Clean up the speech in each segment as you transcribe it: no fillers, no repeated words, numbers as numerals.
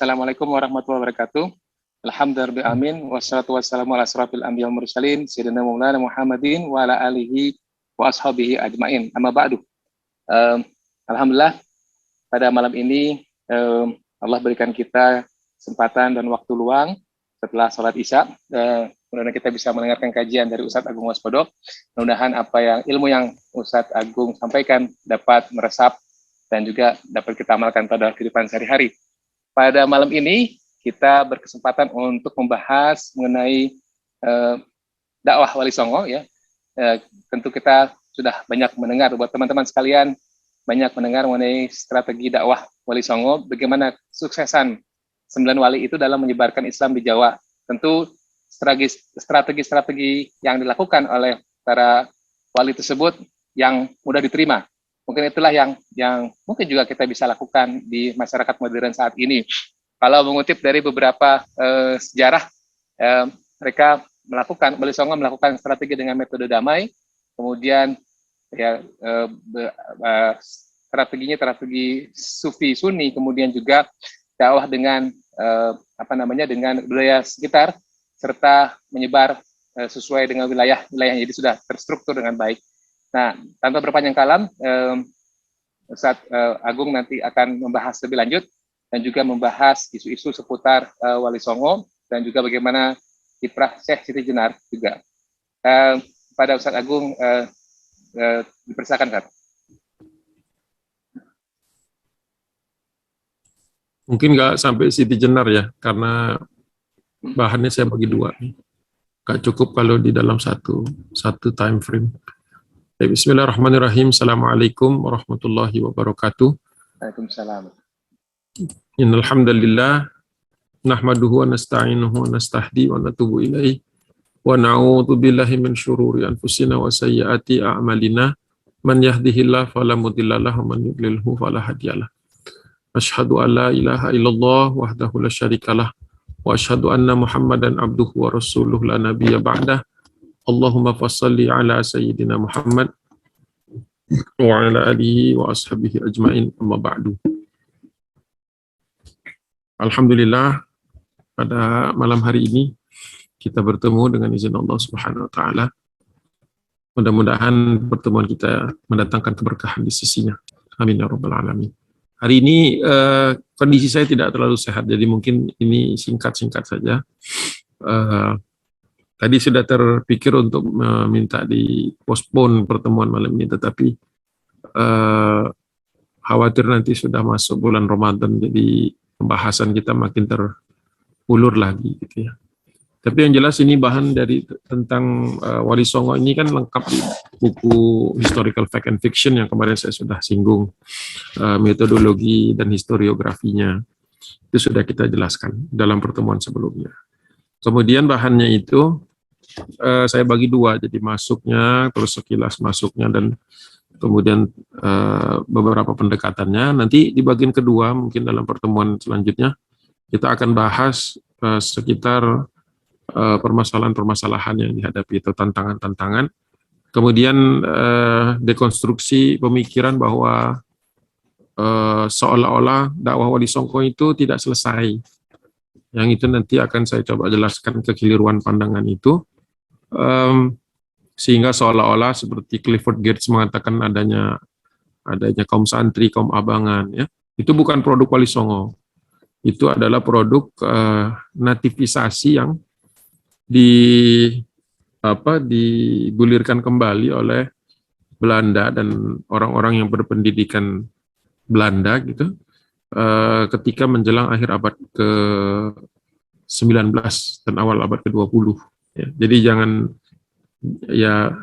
Assalamualaikum warahmatullahi wabarakatuh. Alhamdulillah amin. Wassalatu wassalamu ala asrafil anbiya wal mursalin sayyidina maulana Muhammadin wa ala alihi wa ashabihi ajmain. Amma ba'du. Alhamdulillah pada malam ini Allah berikan kita kesempatan dan waktu luang setelah sholat Isya. Mudah-mudahan kita bisa mendengarkan kajian dari Ustadz Agung Waspodo. Mudah-mudahan apa yang ilmu yang Ustadz Agung sampaikan dapat meresap dan juga dapat kita amalkan pada kehidupan sehari-hari. Pada malam ini kita berkesempatan untuk membahas mengenai dakwah Wali Songo ya. Tentu kita sudah banyak mendengar buat teman-teman sekalian, banyak mendengar mengenai strategi dakwah Wali Songo, bagaimana suksesan 9 wali itu dalam menyebarkan Islam di Jawa. Tentu strategi-strategi yang dilakukan oleh para wali tersebut yang mudah diterima. Mungkin itulah yang mungkin juga kita bisa lakukan di masyarakat modern saat ini. Kalau mengutip dari beberapa sejarah, mereka Wali Songo melakukan strategi dengan metode damai, kemudian ya strategi Sufi Sunni, kemudian juga dakwah dengan dengan budaya sekitar, serta menyebar sesuai dengan wilayah jadi sudah terstruktur dengan baik. Nah, tanpa berpanjang kalam, Ustadz Agung nanti akan membahas lebih lanjut dan juga membahas isu-isu seputar Wali Songo dan juga bagaimana kiprah Syekh Siti Jenar juga. Pada Ustadz Agung dipersilakan, Kak. Mungkin nggak sampai Siti Jenar ya, karena bahannya saya bagi dua nih. Nggak cukup kalau di dalam satu time frame. Bismillahirrahmanirrahim. Assalamualaikum warahmatullahi wabarakatuh. Waalaikumsalam. Innal hamdalillah nahmaduhu wa nasta'inuhu wa nastahdi wa natubu ilaih wa na'udzu billahi min syururi anfusina wa sayyiati a'malina man yahdihillahu fala mudhillalah wa man yudlilhu fala hadiyalah. Asyhadu an la ilaha illallah wahdahu la syarikalah wa asyhadu anna Muhammadan abduhu wa rasuluhu la nabiyya ba'dah. Allahumma fassalli ala sayyidina Muhammad wa ala alihi wa ashabihi ajmain, amma ba'du. Alhamdulillah, pada malam hari ini kita bertemu dengan izin Allah Subhanahu wa taala. Mudah-mudahan pertemuan kita mendatangkan keberkahan di sisinya. Amin ya rabbal alamin. Hari ini kondisi saya tidak terlalu sehat, jadi mungkin ini singkat-singkat saja. Tadi sudah terpikir untuk meminta di postpone pertemuan malam ini, tetapi khawatir nanti sudah masuk bulan Ramadan, jadi pembahasan kita makin terulur lagi gitu ya. Tapi yang jelas ini bahan tentang Wali Songo ini kan lengkap di buku Historical Fact and Fiction yang kemarin saya sudah singgung, metodologi dan historiografinya itu sudah kita jelaskan dalam pertemuan sebelumnya. Kemudian bahannya itu saya bagi dua, jadi masuknya, terus sekilas masuknya, dan kemudian beberapa pendekatannya. Nanti di bagian kedua mungkin dalam pertemuan selanjutnya kita akan bahas sekitar permasalahan-permasalahan yang dihadapi atau tantangan-tantangan. Kemudian dekonstruksi pemikiran bahwa seolah-olah dakwah Wali Songo itu tidak selesai. Yang itu nanti akan saya coba jelaskan kekeliruan pandangan itu, sehingga seolah-olah seperti Clifford Geertz mengatakan adanya kaum santri, kaum abangan, ya itu bukan produk Wali Songo. Itu adalah produk nativisasi yang digulirkan kembali oleh Belanda dan orang-orang yang berpendidikan Belanda gitu, ketika menjelang akhir abad ke-19 dan awal abad ke-20. Ya, jadi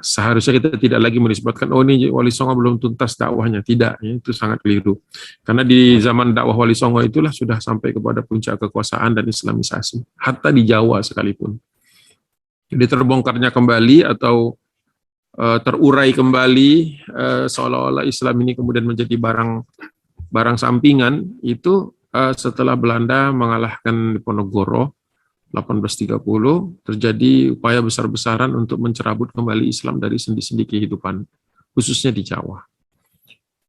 seharusnya kita tidak lagi menisbatkan ini Wali Songo belum tuntas dakwahnya. Tidak, ya, itu sangat keliru. Karena di zaman dakwah Wali Songo itulah sudah sampai kepada puncak kekuasaan dan islamisasi, hatta di Jawa sekalipun. Jadi terbongkarnya kembali atau terurai kembali seolah-olah Islam ini kemudian menjadi barang sampingan itu setelah Belanda mengalahkan Diponegoro 1830, terjadi upaya besar-besaran untuk mencerabut kembali Islam dari sendi-sendi kehidupan, khususnya di Jawa.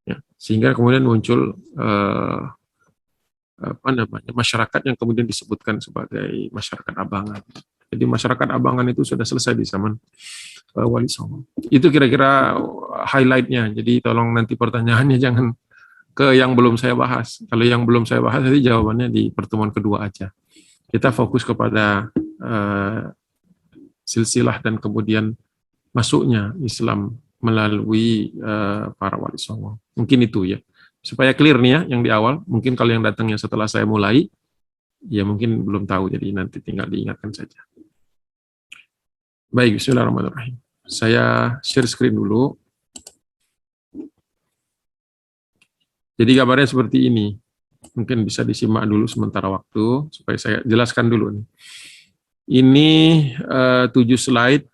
Ya, sehingga kemudian muncul apa namanya, masyarakat yang kemudian disebutkan sebagai masyarakat abangan. Jadi masyarakat abangan itu sudah selesai di zaman Wali Songo. Itu kira-kira highlight-nya. Jadi tolong nanti pertanyaannya jangan ke yang belum saya bahas. Kalau yang belum saya bahas, nanti jawabannya di pertemuan kedua aja. Kita fokus kepada silsilah dan kemudian masuknya Islam melalui para Wali Songo. Mungkin itu ya. Supaya clear nih ya yang di awal. Mungkin kalau yang datangnya setelah saya mulai, ya mungkin belum tahu, jadi nanti tinggal diingatkan saja. Baik, bismillahirrahmanirrahim. Saya share screen dulu. Jadi gambarnya seperti ini. Mungkin bisa disimak dulu sementara waktu, supaya saya jelaskan dulu nih. Ini 7 slide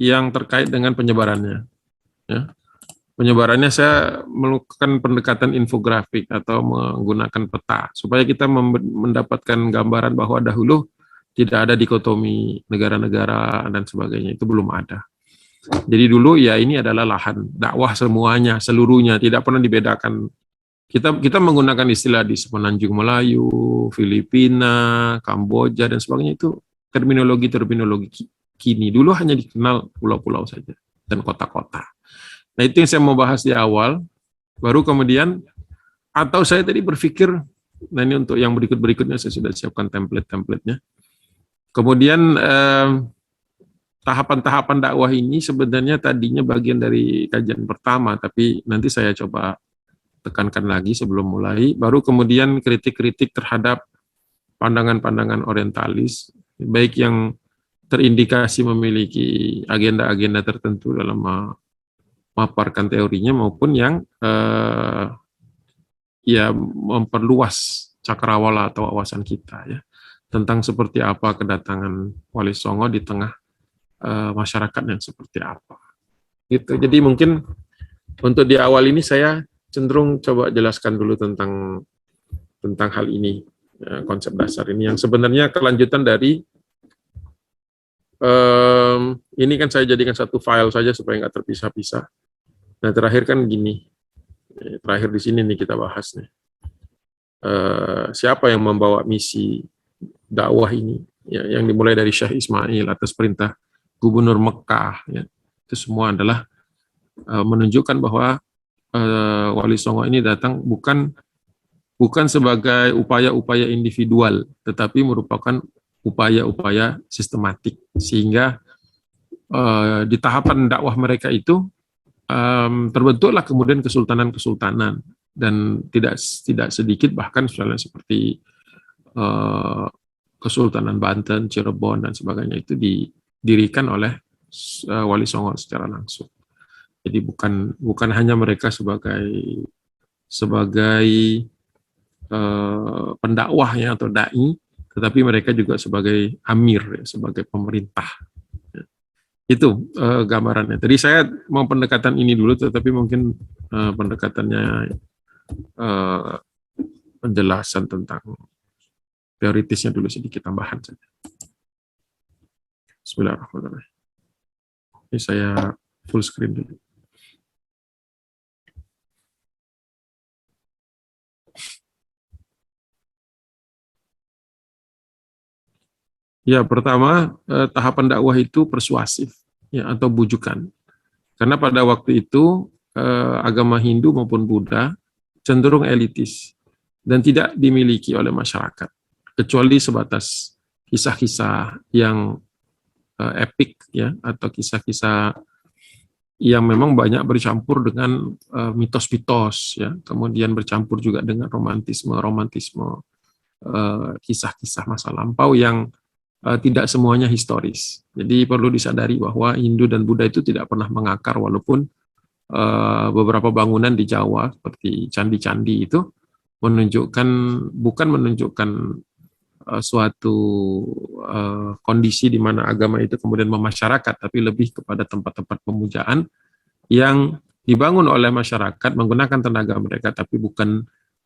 yang terkait dengan penyebarannya. Ya. Penyebarannya saya melakukan pendekatan infografik atau menggunakan peta supaya kita mendapatkan gambaran bahwa dahulu tidak ada dikotomi negara-negara dan sebagainya, itu belum ada. Jadi dulu ya ini adalah lahan dakwah semuanya, seluruhnya, tidak pernah dibedakan. Kita menggunakan istilah di Semenanjung Melayu, Filipina, Kamboja dan sebagainya, itu terminologi kini. Dulu hanya dikenal pulau-pulau saja dan kota-kota. Nah itu yang saya mau bahas di awal, baru kemudian, atau saya tadi berpikir, nah ini untuk yang berikut-berikutnya saya sudah siapkan template-templatenya. Kemudian tahapan-tahapan dakwah ini sebenarnya tadinya bagian dari kajian pertama, tapi nanti saya coba tekankan lagi sebelum mulai, baru kemudian kritik-kritik terhadap pandangan-pandangan orientalis, baik yang terindikasi memiliki agenda-agenda tertentu dalam memaparkan teorinya maupun yang ya memperluas cakrawala atau wawasan kita ya tentang seperti apa kedatangan Wali Songo di tengah masyarakat yang seperti apa. Gitu. Jadi mungkin untuk di awal ini saya cenderung coba jelaskan dulu tentang hal ini, ya, konsep dasar ini yang sebenarnya kelanjutan dari ini kan saya jadikan satu file saja supaya nggak terpisah-pisah. Nah terakhir kan gini, terakhir di sini nih kita bahas nih, siapa yang membawa misi dakwah ini, ya, yang dimulai dari Syekh Ismail atas perintah Gubernur Mekah, ya, itu semua adalah menunjukkan bahwa Wali Songo ini datang bukan sebagai upaya-upaya individual, tetapi merupakan upaya-upaya sistematik, sehingga di tahapan dakwah mereka itu terbentuklah kemudian kesultanan-kesultanan, dan tidak sedikit bahkan misalnya seperti Kesultanan Banten, Cirebon dan sebagainya itu didirikan oleh Wali Songo secara langsung. Jadi bukan hanya mereka sebagai pendakwahnya atau dai, tetapi mereka juga sebagai amir, ya, sebagai pemerintah. Itu gambarannya. Tadi saya mau pendekatan ini dulu, tetapi mungkin pendekatannya penjelasan tentang teoritisnya dulu sedikit tambahan saja. Bismillahirrahmanirrahim. Ini saya full screen dulu. Ya, pertama tahapan dakwah itu persuasif, ya, atau bujukan. Karena pada waktu itu agama Hindu maupun Buddha cenderung elitis dan tidak dimiliki oleh masyarakat, kecuali sebatas kisah-kisah yang epik, ya, atau kisah-kisah yang memang banyak bercampur dengan mitos-mitos, ya, kemudian bercampur juga dengan romantisme, kisah-kisah masa lampau yang tidak semuanya historis. Jadi perlu disadari bahwa Hindu dan Buddha itu tidak pernah mengakar, walaupun beberapa bangunan di Jawa seperti candi-candi itu bukan menunjukkan suatu kondisi di mana agama itu kemudian memasyarakat, tapi lebih kepada tempat-tempat pemujaan yang dibangun oleh masyarakat menggunakan tenaga mereka, tapi bukan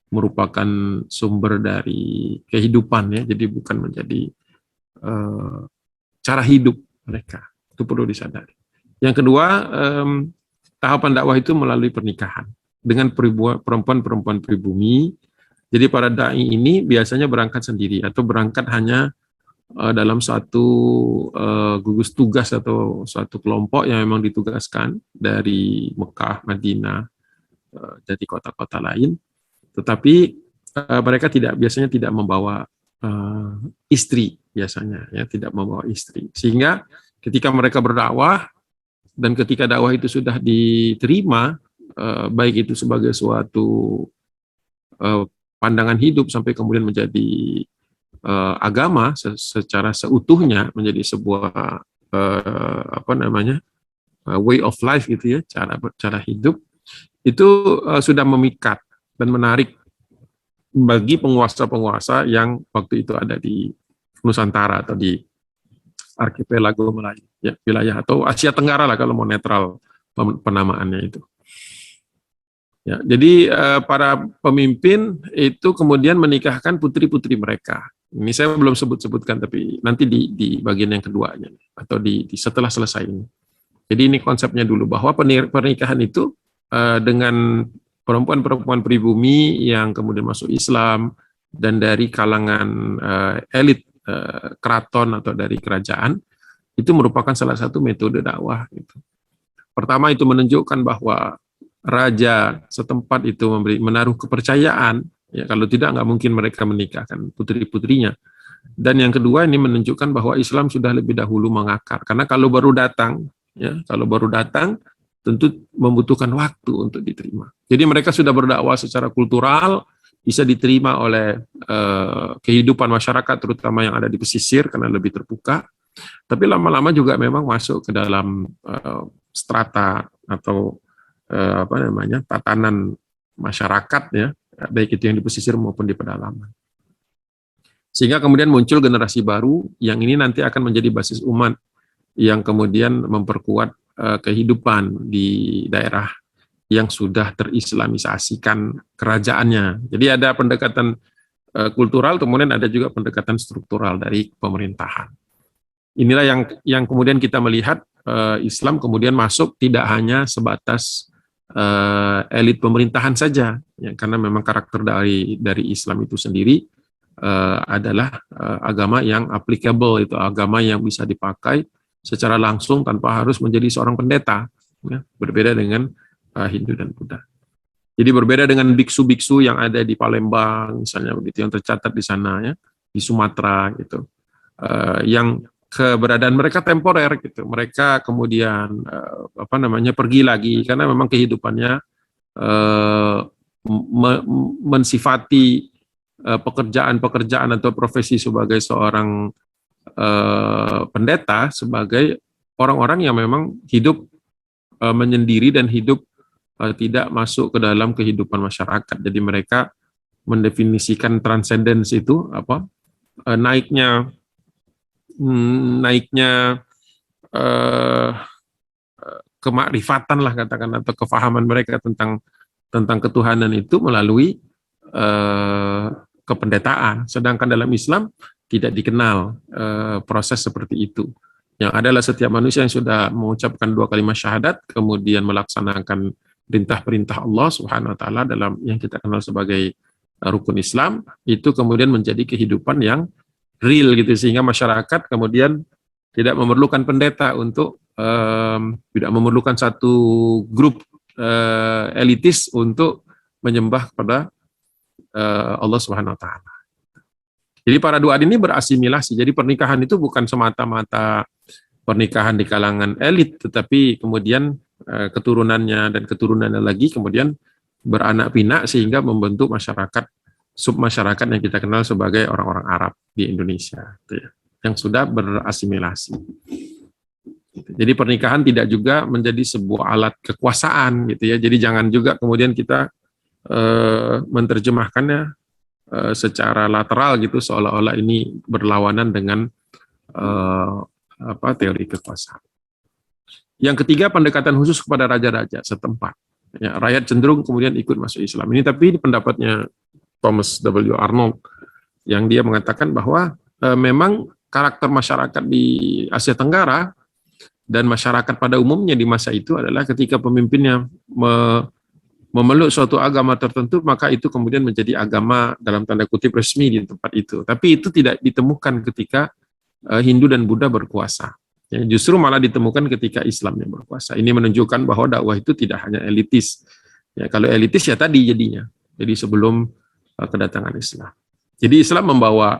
merupakan sumber dari kehidupan, ya. Jadi bukan menjadi cara hidup mereka. Itu perlu disadari. Yang kedua, tahapan dakwah itu melalui pernikahan dengan perempuan-perempuan pribumi Jadi para dai ini biasanya berangkat sendiri atau berangkat hanya dalam suatu gugus tugas atau suatu kelompok yang memang ditugaskan dari Mekah, Madinah, dari kota-kota lain. Tetapi mereka biasanya tidak membawa istri biasanya, ya, tidak membawa istri. Sehingga ketika mereka berdakwah dan ketika dakwah itu sudah diterima, baik itu sebagai suatu pandangan hidup sampai kemudian menjadi agama secara seutuhnya, menjadi sebuah way of life gitu ya, cara hidup, itu sudah memikat dan menarik bagi penguasa-penguasa yang waktu itu ada di Nusantara atau di arkipelago Melayu, ya, wilayah atau Asia Tenggara lah kalau mau netral penamaannya itu. Ya, jadi para pemimpin itu kemudian menikahkan putri-putri mereka. Ini saya belum sebutkan, tapi nanti di bagian yang keduanya atau di setelah selesai ini. Jadi ini konsepnya dulu, bahwa pernikahan itu dengan perempuan-perempuan pribumi yang kemudian masuk Islam dan dari kalangan elit keraton atau dari kerajaan, itu merupakan salah satu metode dakwah. Gitu. Pertama itu menunjukkan bahwa raja setempat itu menaruh kepercayaan, ya, kalau tidak nggak mungkin mereka menikahkan putri-putrinya. Dan yang kedua ini menunjukkan bahwa Islam sudah lebih dahulu mengakar, karena kalau baru datang tentu membutuhkan waktu untuk diterima. Jadi mereka sudah berdakwah secara kultural, bisa diterima oleh kehidupan masyarakat, terutama yang ada di pesisir karena lebih terbuka. Tapi lama-lama juga memang masuk ke dalam strata atau tatanan masyarakat, ya, baik itu yang di pesisir maupun di pedalaman. Sehingga kemudian muncul generasi baru yang ini nanti akan menjadi basis umat yang kemudian memperkuat kehidupan di daerah yang sudah terislamisasikan kerajaannya. Jadi ada pendekatan kultural, kemudian ada juga pendekatan struktural dari pemerintahan. Inilah yang kemudian kita melihat Islam kemudian masuk tidak hanya sebatas elit pemerintahan saja, ya, karena memang karakter dari Islam itu sendiri adalah agama yang applicable, itu agama yang bisa dipakai secara langsung tanpa harus menjadi seorang pendeta, ya, berbeda dengan Hindu dan Buddha. Jadi berbeda dengan biksu-biksu yang ada di Palembang misalnya begitu, yang tercatat di sana, ya, di Sumatera gitu, yang keberadaan mereka temporer gitu. Mereka kemudian pergi lagi karena memang kehidupannya mensifati pekerjaan-pekerjaan atau profesi sebagai seorang pendeta sebagai orang-orang yang memang hidup menyendiri dan hidup tidak masuk ke dalam kehidupan masyarakat. Jadi mereka mendefinisikan transcendence itu naiknya kemakrifatan lah katakan, atau kefahaman mereka tentang ketuhanan itu melalui kependetaan. Sedangkan dalam Islam tidak dikenal proses seperti itu. Yang adalah setiap manusia yang sudah mengucapkan 2 kalimat syahadat, kemudian melaksanakan perintah-perintah Allah Subhanahu wa taala dalam yang kita kenal sebagai rukun Islam, itu kemudian menjadi kehidupan yang real gitu, sehingga masyarakat kemudian tidak memerlukan pendeta untuk tidak memerlukan satu grup elitis untuk menyembah kepada Allah Subhanahu wa taala. Jadi para duat ini berasimilasi. Jadi pernikahan itu bukan semata-mata pernikahan di kalangan elit, tetapi kemudian keturunannya dan keturunannya lagi kemudian beranak pinak sehingga membentuk masyarakat, submasyarakat yang kita kenal sebagai orang-orang Arab di Indonesia, gitu ya, yang sudah berasimilasi. Jadi pernikahan tidak juga menjadi sebuah alat kekuasaan, gitu ya. Jadi jangan juga kemudian kita menerjemahkannya secara lateral gitu, seolah-olah ini berlawanan dengan teori kekuasaan. Yang ketiga, pendekatan khusus kepada raja-raja setempat. Ya, rakyat cenderung kemudian ikut masuk Islam. Ini tapi pendapatnya Thomas W. Arnold, yang dia mengatakan bahwa memang karakter masyarakat di Asia Tenggara dan masyarakat pada umumnya di masa itu adalah ketika pemimpinnya memeluk suatu agama tertentu, maka itu kemudian menjadi agama dalam tanda kutip resmi di tempat itu. Tapi itu tidak ditemukan ketika Hindu dan Buddha berkuasa. Ya, justru malah ditemukan ketika Islam yang berkuasa. Ini menunjukkan bahwa dakwah itu tidak hanya elitis. Ya, kalau elitis ya tadi jadinya. Jadi sebelum kedatangan Islam. Jadi Islam membawa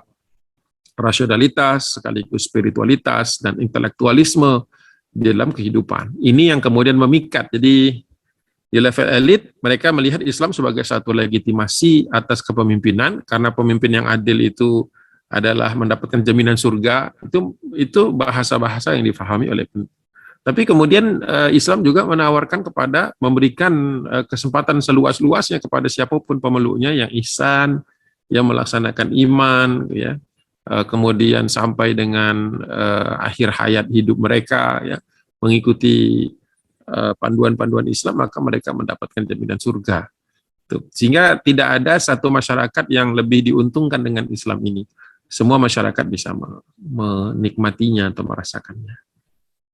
rasionalitas, sekaligus spiritualitas, dan intelektualisme di dalam kehidupan. Ini yang kemudian memikat. Jadi di level elit, mereka melihat Islam sebagai satu legitimasi atas kepemimpinan, karena pemimpin yang adil itu adalah mendapatkan jaminan surga. Itu bahasa-bahasa yang difahami oleh. Tapi kemudian Islam juga menawarkan kepada, memberikan kesempatan seluas-luasnya kepada siapapun pemeluknya yang ihsan, yang melaksanakan iman, ya, kemudian sampai dengan akhir hayat hidup mereka, ya, mengikuti panduan-panduan Islam, maka mereka mendapatkan jaminan surga. Sehingga tidak ada satu masyarakat yang lebih diuntungkan dengan Islam ini. Semua masyarakat bisa menikmatinya atau merasakannya.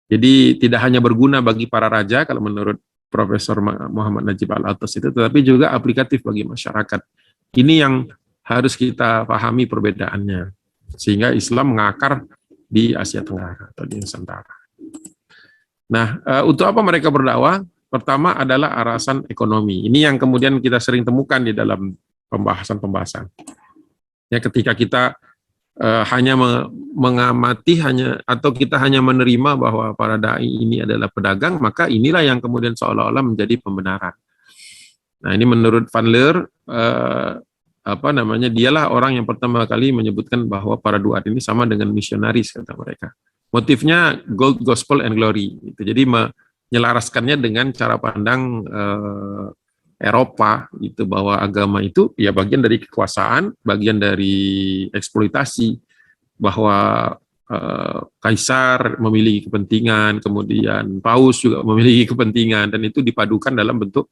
Jadi tidak hanya berguna bagi para raja, kalau menurut Profesor Muhammad Najib Al-Atas itu, tetapi juga aplikatif bagi masyarakat. Ini yang harus kita pahami perbedaannya. Sehingga Islam mengakar di Asia Tenggara atau di Nusantara. Nah, untuk apa mereka berdakwah? Pertama adalah alasan ekonomi. Ini yang kemudian kita sering temukan di dalam pembahasan-pembahasan. Ya, ketika kita hanya mengamati atau kita hanya menerima bahwa para dai ini adalah pedagang, maka inilah yang kemudian seolah-olah menjadi pembenaran. Nah, ini menurut Van Leer, dialah orang yang pertama kali menyebutkan bahwa para duat ini sama dengan misionaris, kata mereka. Motifnya gold, gospel, and glory. Jadi menyelaraskannya dengan cara pandang Eropa, gitu, bahwa agama itu ya bagian dari kekuasaan, bagian dari eksploitasi, bahwa kaisar memiliki kepentingan, kemudian paus juga memiliki kepentingan, dan itu dipadukan dalam bentuk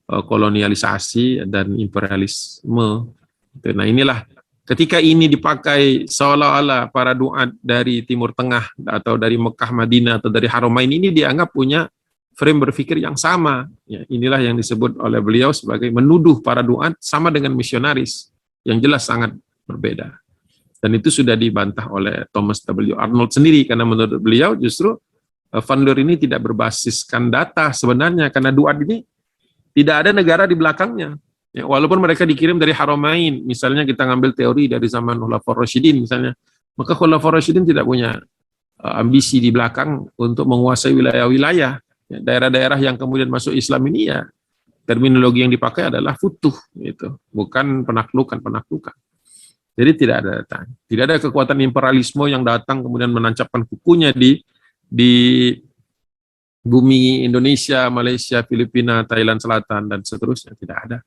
kolonialisasi dan imperialisme. Nah, inilah ketika ini dipakai seolah-olah para duat dari Timur Tengah atau dari Mekah, Madinah, atau dari Haramain ini dianggap punya frame berpikir yang sama. Ya, inilah yang disebut oleh beliau sebagai menuduh para duat sama dengan misionaris, yang jelas sangat berbeda. Dan itu sudah dibantah oleh Thomas W. Arnold sendiri, karena menurut beliau justru Van Leer ini tidak berbasiskan data sebenarnya, karena duat ini tidak ada negara di belakangnya. Ya, walaupun mereka dikirim dari Haramain, misalnya kita ngambil teori dari zaman Khulafaur Rasyidin misalnya, maka Khulafaur Rasyidin tidak punya ambisi di belakang untuk menguasai wilayah-wilayah. Ya, daerah-daerah yang kemudian masuk Islam ini, ya terminologi yang dipakai adalah futuh, gitu, bukan penaklukan. Jadi tidak ada kekuatan imperialisme yang datang kemudian menancapkan kukunya di bumi Indonesia, Malaysia, Filipina, Thailand Selatan, dan seterusnya. Tidak ada.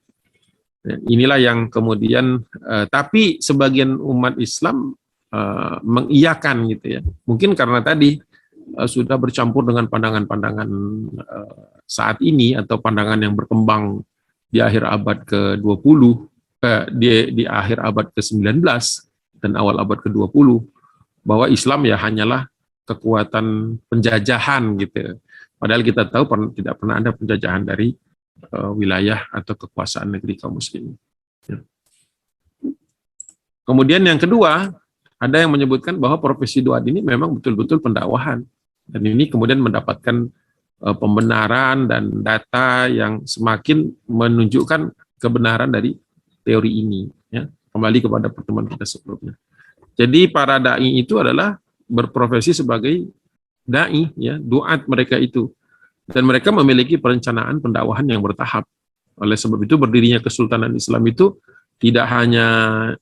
Inilah yang kemudian, tapi sebagian umat Islam mengiyakan, gitu ya. Mungkin karena tadi sudah bercampur dengan pandangan-pandangan saat ini, atau pandangan yang berkembang di akhir abad ke-20, di akhir abad ke-19 dan awal abad ke-20, bahwa Islam ya hanyalah kekuatan penjajahan, gitu. Padahal kita tahu tidak pernah ada penjajahan dari wilayah atau kekuasaan negeri kaum muslimin. Ya. Kemudian yang kedua, ada yang menyebutkan bahwa profesi duat ini memang betul-betul pendakwahan. Dan ini kemudian mendapatkan pembenaran dan data yang semakin menunjukkan kebenaran dari teori ini. Ya. Kembali kepada pertemuan kita sebelumnya. Jadi para dai itu adalah berprofesi sebagai dai, ya, duat mereka itu. Dan mereka memiliki perencanaan pendakwahan yang bertahap. Oleh sebab itu berdirinya Kesultanan Islam itu tidak hanya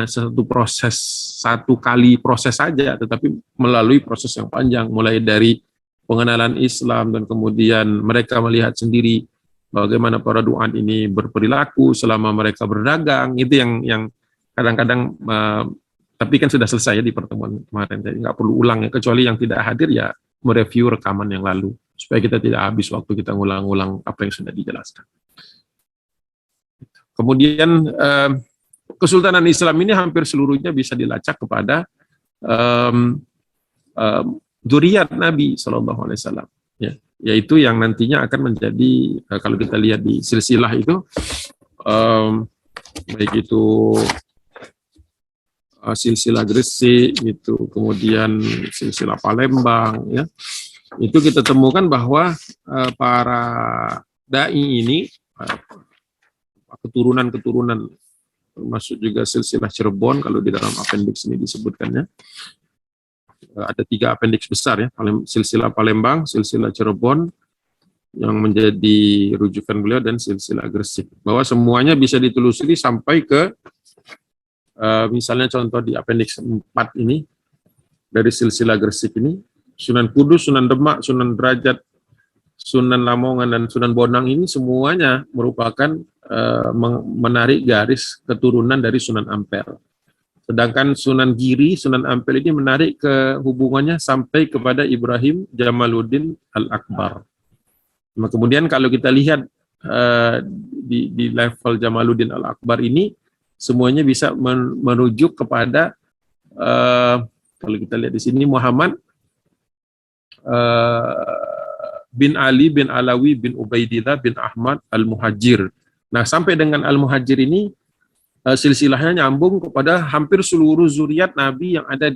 satu kali proses saja, tetapi melalui proses yang panjang, mulai dari pengenalan Islam, dan kemudian mereka melihat sendiri bagaimana para duat ini berperilaku selama mereka berdagang. Itu yang kadang-kadang, tapi kan sudah selesai ya di pertemuan kemarin, jadi nggak perlu ulang ya, kecuali yang tidak hadir ya mereview rekaman yang lalu, supaya kita tidak habis waktu kita ngulang-ulang apa yang sudah dijelaskan. Kemudian Kesultanan Islam ini hampir seluruhnya bisa dilacak kepada dzurriyyat Nabi SAW. Ya. yaitu yang nantinya akan menjadi kalau kita lihat di silsilah itu baik itu silsilah Gresik itu, kemudian silsilah Palembang ya, itu kita temukan bahwa para dai ini keturunan-keturunan, termasuk juga silsilah Cirebon, kalau di dalam appendix ini disebutkannya ada 3 appendix besar ya, silsilah Palembang, silsilah Cirebon yang menjadi rujukan beliau, dan silsilah Gresik, bahwa semuanya bisa ditelusuri sampai ke misalnya contoh di appendix 4 ini dari silsilah Gresik ini, Sunan Kudus, Sunan Demak, Sunan Derajat, Sunan Lamongan, dan Sunan Bonang ini semuanya merupakan menarik garis keturunan dari Sunan Ampel. Sedangkan Sunan Giri, Sunan Ampel ini menarik ke hubungannya sampai kepada Ibrahim Jamaluddin Al-Akbar. Nah, kemudian kalau kita lihat di level Jamaluddin Al-Akbar ini, semuanya bisa merujuk kepada kalau kita lihat di sini Muhammad bin Ali bin Alawi bin Ubaidillah bin Ahmad Al-Muhajir. Nah, sampai dengan Al-Muhajir ini silsilahnya nyambung kepada hampir seluruh zuriat Nabi yang ada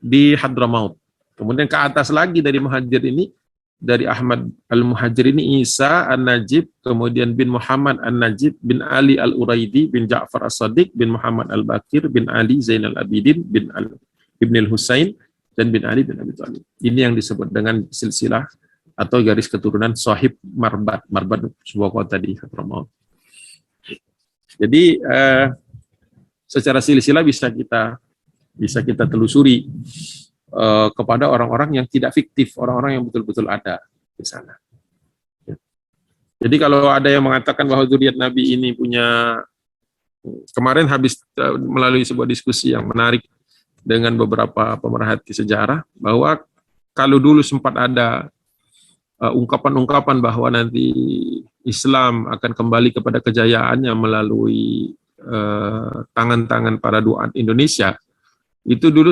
di Hadramaut. Kemudian ke atas lagi dari Muhajir ini, dari Ahmad Al-Muhajir ini Isa An-Najib, kemudian bin Muhammad An-Najib, bin Ali Al-Uraidi, bin Ja'far As-Sadiq, bin Muhammad Al-Bakir, bin Ali Zainal Abidin, bin Ibn Al-Husain, dan bin Ali bin Abi Thalib. Ini yang disebut dengan silsilah atau garis keturunan Sahib Marbat. Marbat sebuah kota di Hadramaut. Jadi secara silsilah bisa kita telusuri kepada orang-orang yang tidak fiktif, orang-orang yang betul-betul ada di sana. Jadi kalau ada yang mengatakan bahwa zuriat Nabi ini punya, kemarin habis melalui sebuah diskusi yang menarik dengan beberapa pemerhati sejarah, bahwa kalau dulu sempat ada ungkapan-ungkapan bahwa nanti Islam akan kembali kepada kejayaannya melalui tangan-tangan para duat Indonesia, itu dulu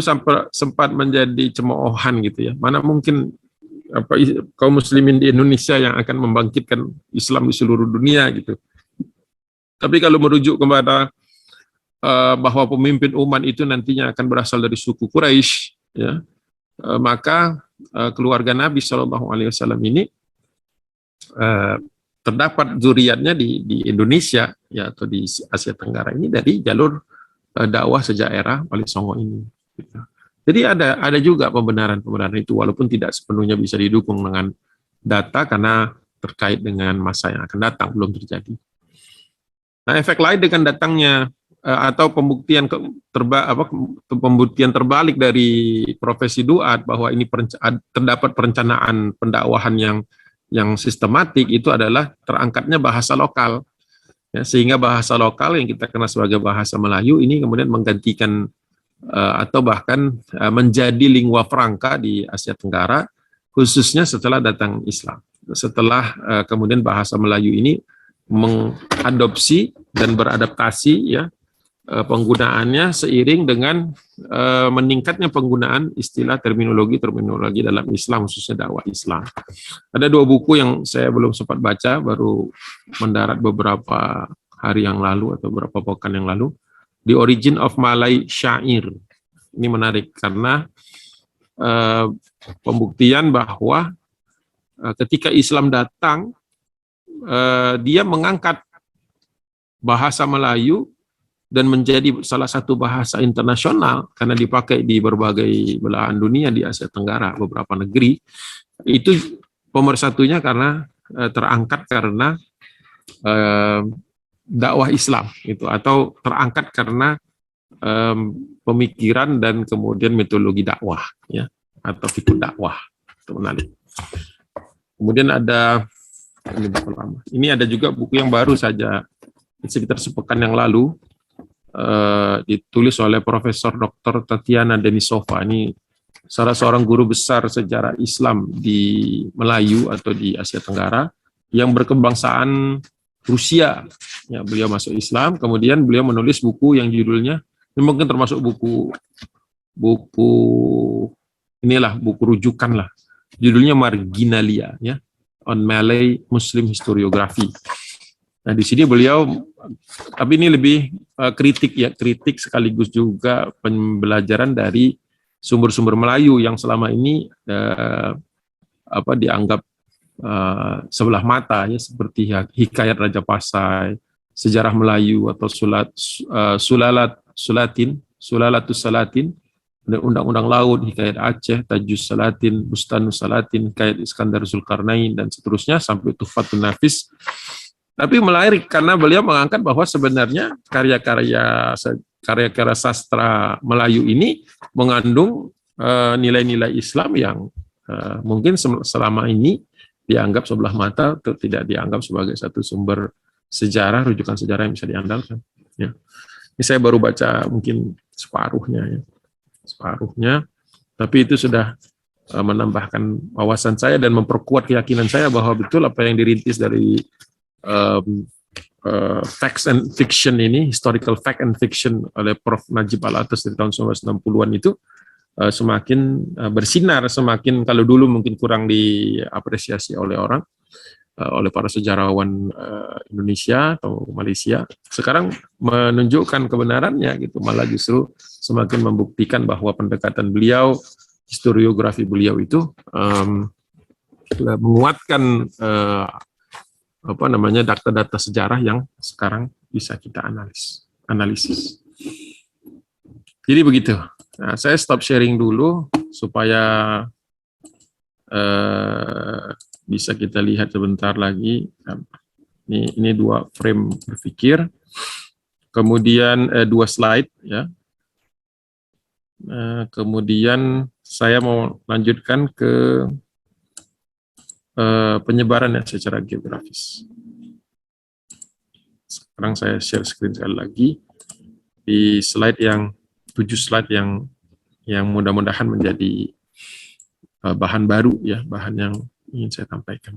sempat menjadi cemoohan gitu ya. Mana mungkin kaum muslimin di Indonesia yang akan membangkitkan Islam di seluruh dunia gitu. Tapi kalau merujuk kepada bahwa pemimpin umat itu nantinya akan berasal dari suku Quraisy, ya, maka keluarga Nabi SAW ini terdapat zuriatnya di Indonesia ya, atau di Asia Tenggara ini dari jalur dakwah sejak era Wali Songo ini. Gitu. Jadi ada juga pembenaran itu, walaupun tidak sepenuhnya bisa didukung dengan data karena terkait dengan masa yang akan datang belum terjadi. Nah, efek lain dengan datangnya atau pembuktian terbalik dari profesi duat bahwa ini terdapat perencanaan pendakwahan yang sistematik, itu adalah terangkatnya bahasa lokal ya, sehingga bahasa lokal yang kita kenal sebagai bahasa Melayu ini kemudian menggantikan atau bahkan menjadi lingua franca di Asia Tenggara, khususnya setelah datang Islam, setelah kemudian bahasa Melayu ini mengadopsi dan beradaptasi ya penggunaannya seiring dengan meningkatnya penggunaan istilah terminologi dalam Islam, khususnya dakwah Islam. Ada 2 buku yang saya belum sempat baca, baru mendarat beberapa hari yang lalu atau beberapa pekan yang lalu. The Origin of Malay Syair. Ini menarik karena pembuktian bahwa ketika Islam datang, dia mengangkat bahasa Melayu dan menjadi salah satu bahasa internasional karena dipakai di berbagai belahan dunia di Asia Tenggara, beberapa negeri. Itu pemersatunya karena terangkat karena dakwah Islam itu, atau terangkat karena pemikiran dan kemudian metodologi dakwah ya, atau fikih dakwah. Itu menarik. Kemudian ada ini ada juga buku yang baru saja sekitar sepekan yang lalu, ditulis oleh Profesor Dr. Tatiana Denisova. Ini salah seorang guru besar sejarah Islam di Melayu atau di Asia Tenggara yang berkebangsaan Rusia. Ya, beliau masuk Islam, kemudian beliau menulis buku yang judulnya, ini mungkin termasuk buku rujukan lah. Judulnya Marginalia ya. on Malay Muslim Historiography. Nah, di sini beliau, tapi ini lebih kritik sekaligus juga pembelajaran dari sumber-sumber Melayu yang selama ini dianggap sebelah mata, ya, seperti Hikayat Raja Pasai, Sejarah Melayu atau Sulalatus Salatin, Undang-Undang Laut, Hikayat Aceh, Tajus Salatin, Bustanus Salatin, Hikayat Iskandar Zulkarnain, dan seterusnya sampai Tuhfatun Nafis. Tapi menarik karena beliau mengangkat bahwa sebenarnya karya-karya sastra Melayu ini mengandung nilai-nilai Islam yang mungkin selama ini dianggap sebelah mata atau tidak dianggap sebagai satu sumber sejarah, rujukan sejarah yang bisa diandalkan. Ya. Ini saya baru baca mungkin separuhnya, tapi itu sudah menambahkan wawasan saya dan memperkuat keyakinan saya bahwa betul apa yang dirintis dari facts and fiction ini, historical fact and fiction oleh Prof. Najib Al-Atas dari tahun 1960-an itu semakin bersinar, semakin kalau dulu mungkin kurang diapresiasi oleh oleh para sejarawan Indonesia atau Malaysia, sekarang menunjukkan kebenarannya gitu, malah justru semakin membuktikan bahwa pendekatan beliau, historiografi beliau itu menguatkan data-data sejarah yang sekarang bisa kita analisis. Jadi begitu. Nah, saya stop sharing dulu supaya bisa kita lihat sebentar lagi. Ini 2 frame berpikir, kemudian 2 slide, ya. Kemudian saya mau lanjutkan ke penyebarannya secara geografis. Sekarang saya share screen sekali lagi di slide 7 slide yang mudah-mudahan menjadi bahan baru, ya, bahan yang ingin saya sampaikan.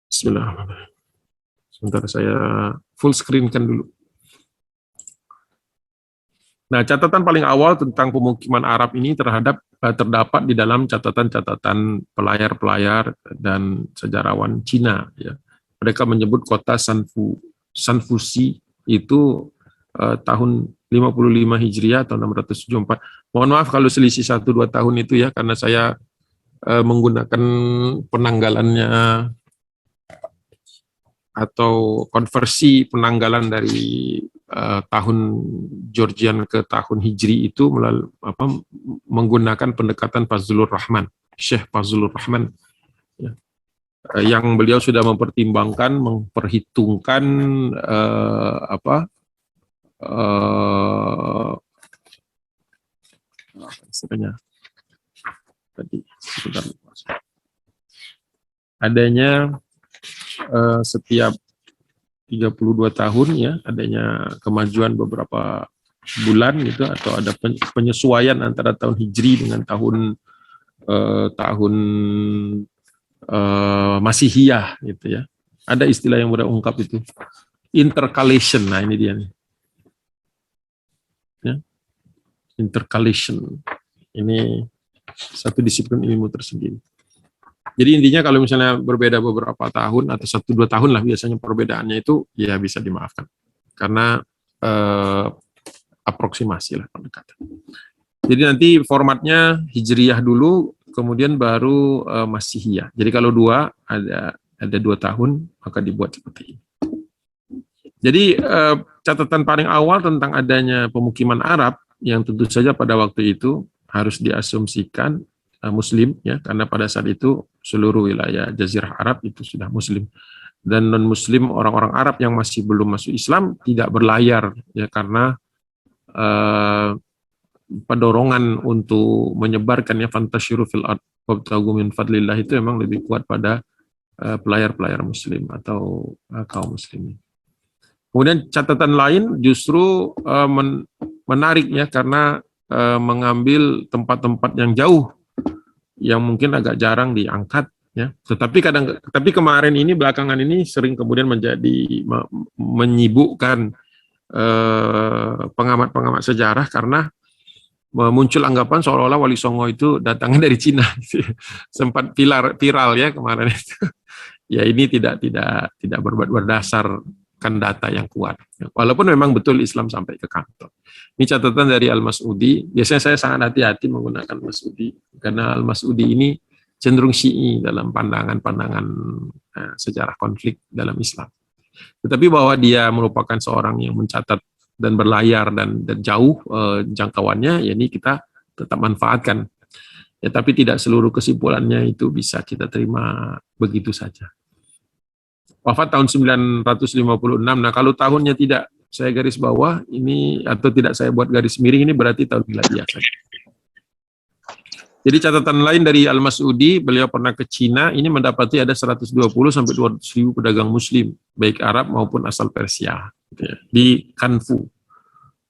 Bismillahirrahmanirrahim. Sebentar saya full screen-kan dulu. Nah, catatan paling awal tentang pemukiman Arab ini terdapat di dalam catatan-catatan pelayar-pelayar dan sejarawan Cina. Ya. Mereka menyebut kota Sanfusi itu tahun 55 Hijriah atau 674. Mohon maaf kalau selisih 1-2 tahun itu, ya, karena saya menggunakan penanggalannya atau konversi penanggalan dari tahun Georgian ke tahun Hijri itu menggunakan pendekatan Fazlur Rahman, Syekh Fazlur Rahman, ya, yang beliau sudah memperhitungkan istilahnya tadi adanya setiap 32 tahun, ya, adanya kemajuan beberapa bulan gitu, atau ada penyesuaian antara tahun Hijri dengan tahun Masihiyah gitu, ya. Ada istilah yang mudah ungkap itu intercalation. Nah, ini dia nih. Ya. Intercalation. Ini satu disiplin ilmu tersendiri. Jadi intinya kalau misalnya berbeda beberapa tahun atau 1-2 tahun lah biasanya perbedaannya itu, ya, bisa dimaafkan karena aproksimasi lah pendekatan. Jadi nanti formatnya Hijriyah dulu, kemudian baru Masihiyah. Jadi kalau ada 2 tahun maka dibuat seperti ini. Jadi catatan paling awal tentang adanya pemukiman Arab yang tentu saja pada waktu itu harus diasumsikan Muslim, ya, karena pada saat itu seluruh wilayah Jazirah Arab itu sudah Muslim, dan non-Muslim, orang-orang Arab yang masih belum masuk Islam tidak berlayar, ya, karena pendorongan untuk menyebarkannya fantasyiru fil ard wabtaghu min fadlillah itu memang lebih kuat pada pelayar-pelayar Muslim atau kaum Muslimin. Kemudian catatan lain justru menarik, ya, karena mengambil tempat-tempat yang jauh yang mungkin agak jarang diangkat, ya. Tapi kemarin ini, belakangan ini sering kemudian menyibukkan pengamat-pengamat sejarah karena muncul anggapan seolah-olah Wali Songo itu datangnya dari Cina. Sempat viral ya kemarin itu. Ya ini tidak berdasarkan data yang kuat. Walaupun memang betul Islam sampai ke kanton. Ini catatan dari Al-Mas'udi. Biasanya saya sangat hati-hati menggunakan Mas'udi karena Al-Mas'udi ini cenderung Syi'i dalam pandangan-pandangan sejarah konflik dalam Islam. Tetapi bahwa dia merupakan seorang yang mencatat dan berlayar dan jauh jangkauannya, ya ini kita tetap manfaatkan. Ya, tapi tidak seluruh kesimpulannya itu bisa kita terima begitu saja. Wafat tahun 956. Nah, kalau tahunnya tidak saya garis bawah ini atau tidak saya buat garis miring, ini berarti tahun miladiyah saja. Jadi catatan lain dari Al-Mas'udi, beliau pernah ke Cina, ini mendapati ada 120 sampai 200 ribu pedagang muslim, baik Arab maupun asal Persia, gitu ya, di Kanfu.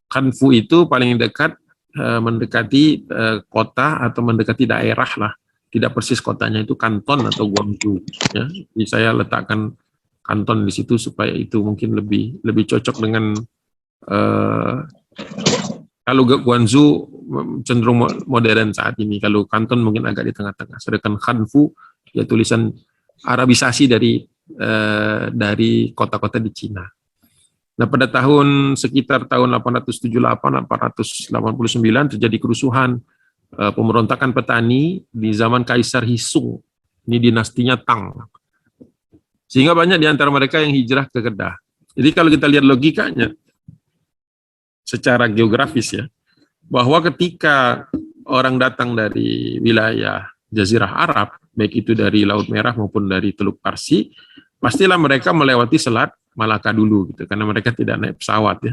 Kanfu itu paling dekat mendekati kota atau mendekati daerah lah, tidak persis kotanya itu kanton atau Guangzhou. Ya. Jadi saya letakkan kanton di situ supaya itu mungkin lebih cocok dengan kalau Guangzhou cenderung modern saat ini, kalau kanton mungkin agak di tengah-tengah. Sedangkan Kanfu ya tulisan Arabisasi dari kota-kota di Cina. Nah, pada sekitar tahun 878-889 terjadi kerusuhan pemberontakan petani di zaman Kaisar Hisung. Ini dinastinya Tang. Sehingga banyak di antara mereka yang hijrah ke Kedah. Jadi kalau kita lihat logikanya secara geografis ya, bahwa ketika orang datang dari wilayah Jazirah Arab, baik itu dari Laut Merah maupun dari Teluk Parsi, pastilah mereka melewati Selat Malaka dulu, gitu, karena mereka tidak naik pesawat ya.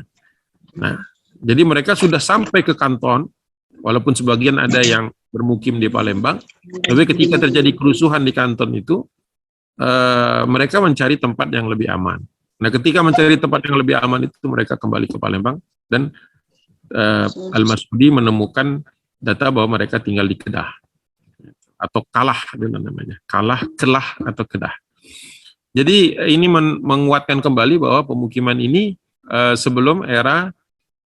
Nah, jadi mereka sudah sampai ke kanton, walaupun sebagian ada yang bermukim di Palembang, tapi ketika terjadi kerusuhan di kanton itu, mereka mencari tempat yang lebih aman. Nah, ketika mencari tempat yang lebih aman itu, mereka kembali ke Palembang, dan Al-Mas'udi menemukan data bahwa mereka tinggal di Kedah, atau Kalah, namanya, Kelah atau Kedah. Jadi ini menguatkan kembali bahwa pemukiman ini sebelum era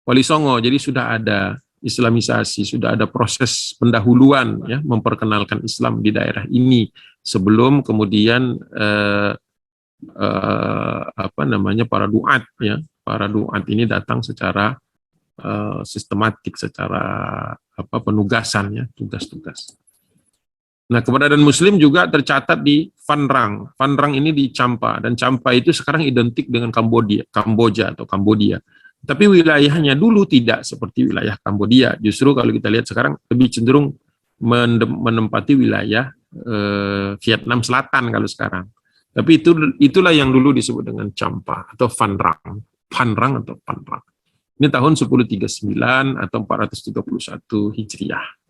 Wali Songo, jadi sudah ada Islamisasi, sudah ada proses pendahuluan ya, memperkenalkan Islam di daerah ini sebelum kemudian para duat ya, para duat ini datang secara sistematik, secara penugasan ya, tugas-tugas. Nah, keberadaan Muslim juga tercatat di Phan Rang. Phan Rang ini di Champa, dan Champa itu sekarang identik dengan Kamboja. Tapi wilayahnya dulu tidak seperti wilayah Kambodia. Justru kalau kita lihat sekarang lebih cenderung menempati wilayah Vietnam Selatan kalau sekarang. Tapi itulah yang dulu disebut dengan Champa atau Phan Rang. Phan Rang atau Phan Rang. Ini tahun 1039 atau 431 Hijriah.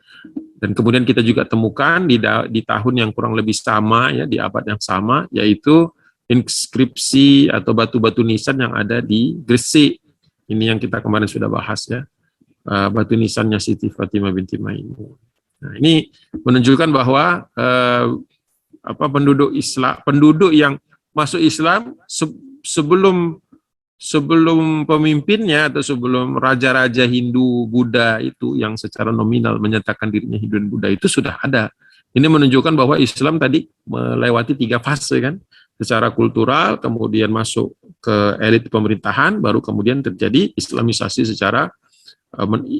Dan kemudian kita juga temukan di tahun yang kurang lebih sama ya, di abad yang sama, yaitu inskripsi atau batu-batu nisan yang ada di Gresik. Ini yang kita kemarin sudah bahas ya, batu nisannya Siti Fatimah binti Maimun. Nah, ini menunjukkan bahwa penduduk yang masuk Islam sebelum pemimpinnya atau sebelum raja-raja Hindu Buddha itu yang secara nominal menyatakan dirinya Hindu dan Buddha itu sudah ada. Ini menunjukkan bahwa Islam tadi melewati 3 fase kan, secara kultural, kemudian masuk ke elit pemerintahan, baru kemudian terjadi Islamisasi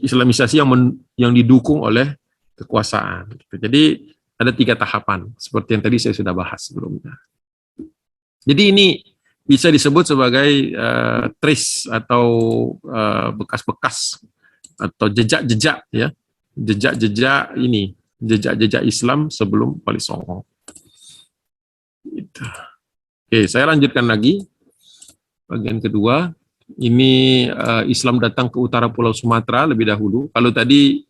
Islamisasi yang didukung oleh kekuasaan. Jadi ada 3 tahapan seperti yang tadi saya sudah bahas sebelumnya. Jadi ini bisa disebut sebagai trace atau bekas-bekas atau jejak-jejak ya, jejak-jejak Islam sebelum Wali Songo. Gitu. Oke, saya lanjutkan lagi bagian kedua. Ini Islam datang ke utara Pulau Sumatera lebih dahulu. Kalau tadi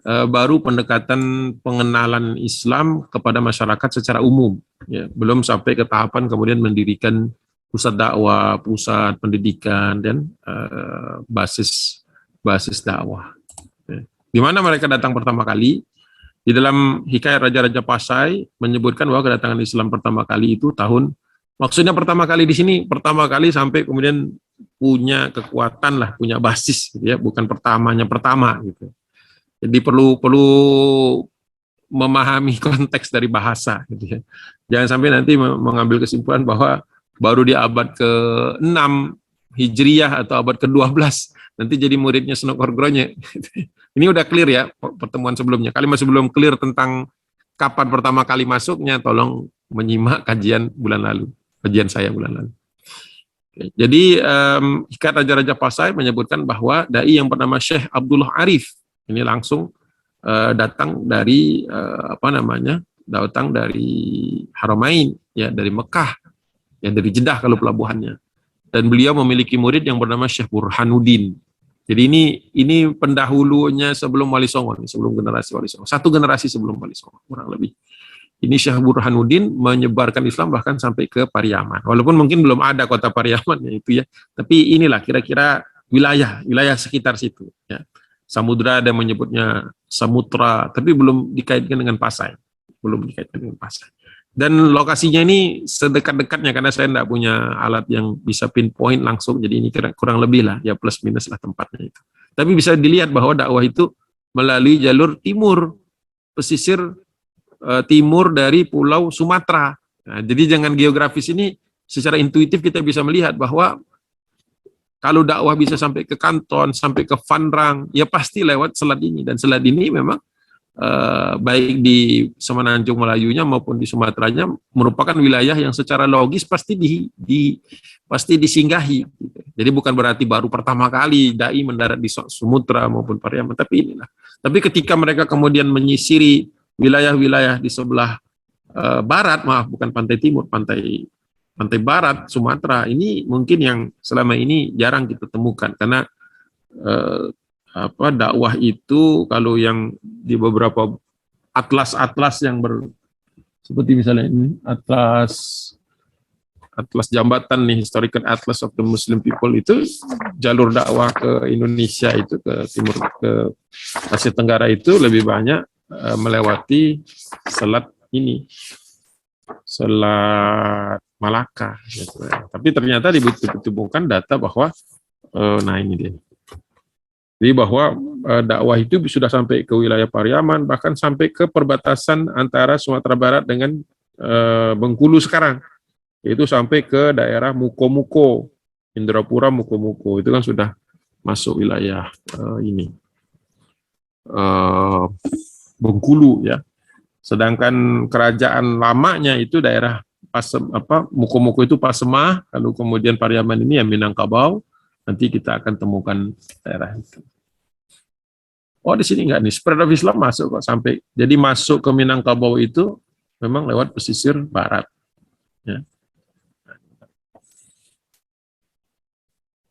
baru pendekatan pengenalan Islam kepada masyarakat secara umum, ya, belum sampai ke tahapan kemudian mendirikan pusat dakwah, pusat pendidikan, dan basis dakwah. Di mana mereka datang pertama kali? Di dalam Hikayat Raja-Raja Pasai menyebutkan bahwa kedatangan Islam pertama kali itu maksudnya pertama kali di sini, pertama kali sampai kemudian punya kekuatan lah, punya basis, gitu ya, bukan pertama gitu. Jadi perlu memahami konteks dari bahasa gitu ya. Jangan sampai nanti mengambil kesimpulan bahwa baru di abad ke-6 Hijriyah atau abad ke-12 nanti jadi muridnya Senokor Gronye. Ini udah clear ya pertemuan sebelumnya. Kali masih belum clear tentang kapan pertama kali masuknya, tolong menyimak kajian bulan lalu, kajian saya bulan lalu. Oke, jadi Hikayat Raja-Raja Pasai menyebutkan bahwa dai yang bernama Syekh Abdullah Arif ini langsung datang dari datang dari Haramain, ya, dari Mekah, ya, dari Jeddah kalau pelabuhannya. Dan beliau memiliki murid yang bernama Syekh Burhanuddin. Jadi ini pendahulunya sebelum Wali Songo, sebelum generasi Wali Songo. Satu generasi sebelum Wali Songo, kurang lebih. Ini Syekh Burhanuddin menyebarkan Islam bahkan sampai ke Pariaman. Walaupun mungkin belum ada kota Pariaman ya itu ya. Tapi inilah kira-kira wilayah sekitar situ. Ya. Samudra ada menyebutnya Samutra, tapi belum dikaitkan dengan Pasai. Belum dikaitkan dengan Pasai. Dan lokasinya ini sedekat-dekatnya karena saya tidak punya alat yang bisa pinpoint langsung, jadi ini kurang lebih lah, ya plus minus lah tempatnya itu. Tapi bisa dilihat bahwa dakwah itu melalui jalur timur, pesisir timur dari Pulau Sumatera. Nah, jadi jangan geografis ini secara intuitif kita bisa melihat bahwa kalau dakwah bisa sampai ke Kanton, sampai ke Vanrang, ya pasti lewat selat ini. Dan selat ini memang baik di Semenanjung Melayunya maupun di Sumateranya merupakan wilayah yang secara logis pasti pasti disinggahi. Jadi bukan berarti baru pertama kali dai mendarat di Sumatera maupun Pariaman, tapi inilah. Tapi ketika mereka kemudian menyisiri wilayah-wilayah di sebelah barat, bukan pantai timur, pantai barat Sumatera, ini mungkin yang selama ini jarang kita temukan karena dakwah itu kalau yang di beberapa atlas yang seperti misalnya ini atlas jambatan nih, Historical Atlas of the Muslim People, itu jalur dakwah ke Indonesia itu ke timur, ke Asia Tenggara itu lebih banyak melewati selat ini, Selat Malaka gitu. Tapi ternyata ditemukan data bahwa nah ini dia. Jadi bahwa dakwah itu sudah sampai ke wilayah Pariaman, bahkan sampai ke perbatasan antara Sumatera Barat dengan Bengkulu sekarang, yaitu sampai ke daerah Muko-Muko, Indrapura, Muko-Muko, itu kan sudah masuk wilayah Bengkulu ya. Sedangkan kerajaan lamanya itu daerah Muko-Muko itu Pasemah, lalu kemudian Pariaman ini yang Minangkabau. Nanti kita akan temukan daerah itu. Oh, di sini enggak nih, spread of Islam masuk kok sampai. Jadi masuk ke Minangkabau itu memang lewat pesisir barat. Ya.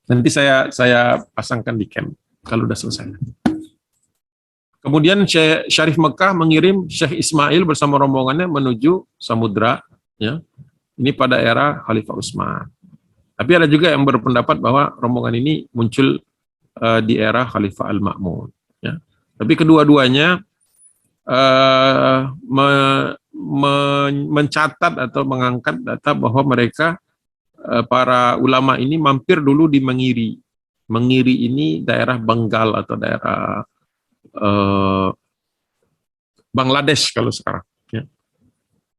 Nanti saya pasangkan di camp kalau udah selesai. Kemudian Syekh Syarif Mekah mengirim Syekh Ismail bersama rombongannya menuju Samudra. Ya. Ini pada era Khalifah Utsman. Tapi ada juga yang berpendapat bahwa rombongan ini muncul di era Khalifah Al-Ma'mun. Ya. Tapi kedua-duanya mencatat atau mengangkat data bahwa mereka, para ulama ini mampir dulu di Mengiri. Mengiri ini daerah Bengal atau daerah Bangladesh kalau sekarang. Ya.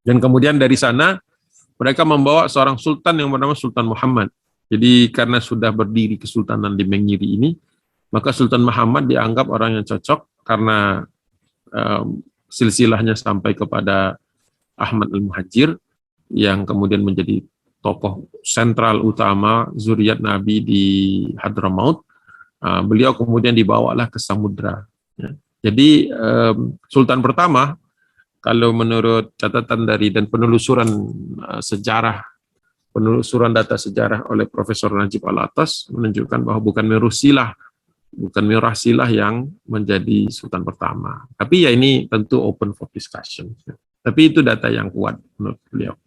Dan kemudian dari sana mereka membawa seorang sultan yang bernama Sultan Muhammad. Jadi karena sudah berdiri kesultanan di Mengiri ini, maka Sultan Muhammad dianggap orang yang cocok karena silsilahnya sampai kepada Ahmad Al-Muhajir yang kemudian menjadi tokoh sentral utama zuriat Nabi di Hadramaut. Beliau kemudian dibawalah ke Samudra. Ya. Jadi Sultan pertama, kalau menurut catatan dari dan penelusuran penelusuran data sejarah oleh Profesor Najib Al-Atas menunjukkan bahwa bukan Mirah Silah yang menjadi sultan pertama. Tapi ya ini tentu open for discussion. Tapi itu data yang kuat menurut beliau.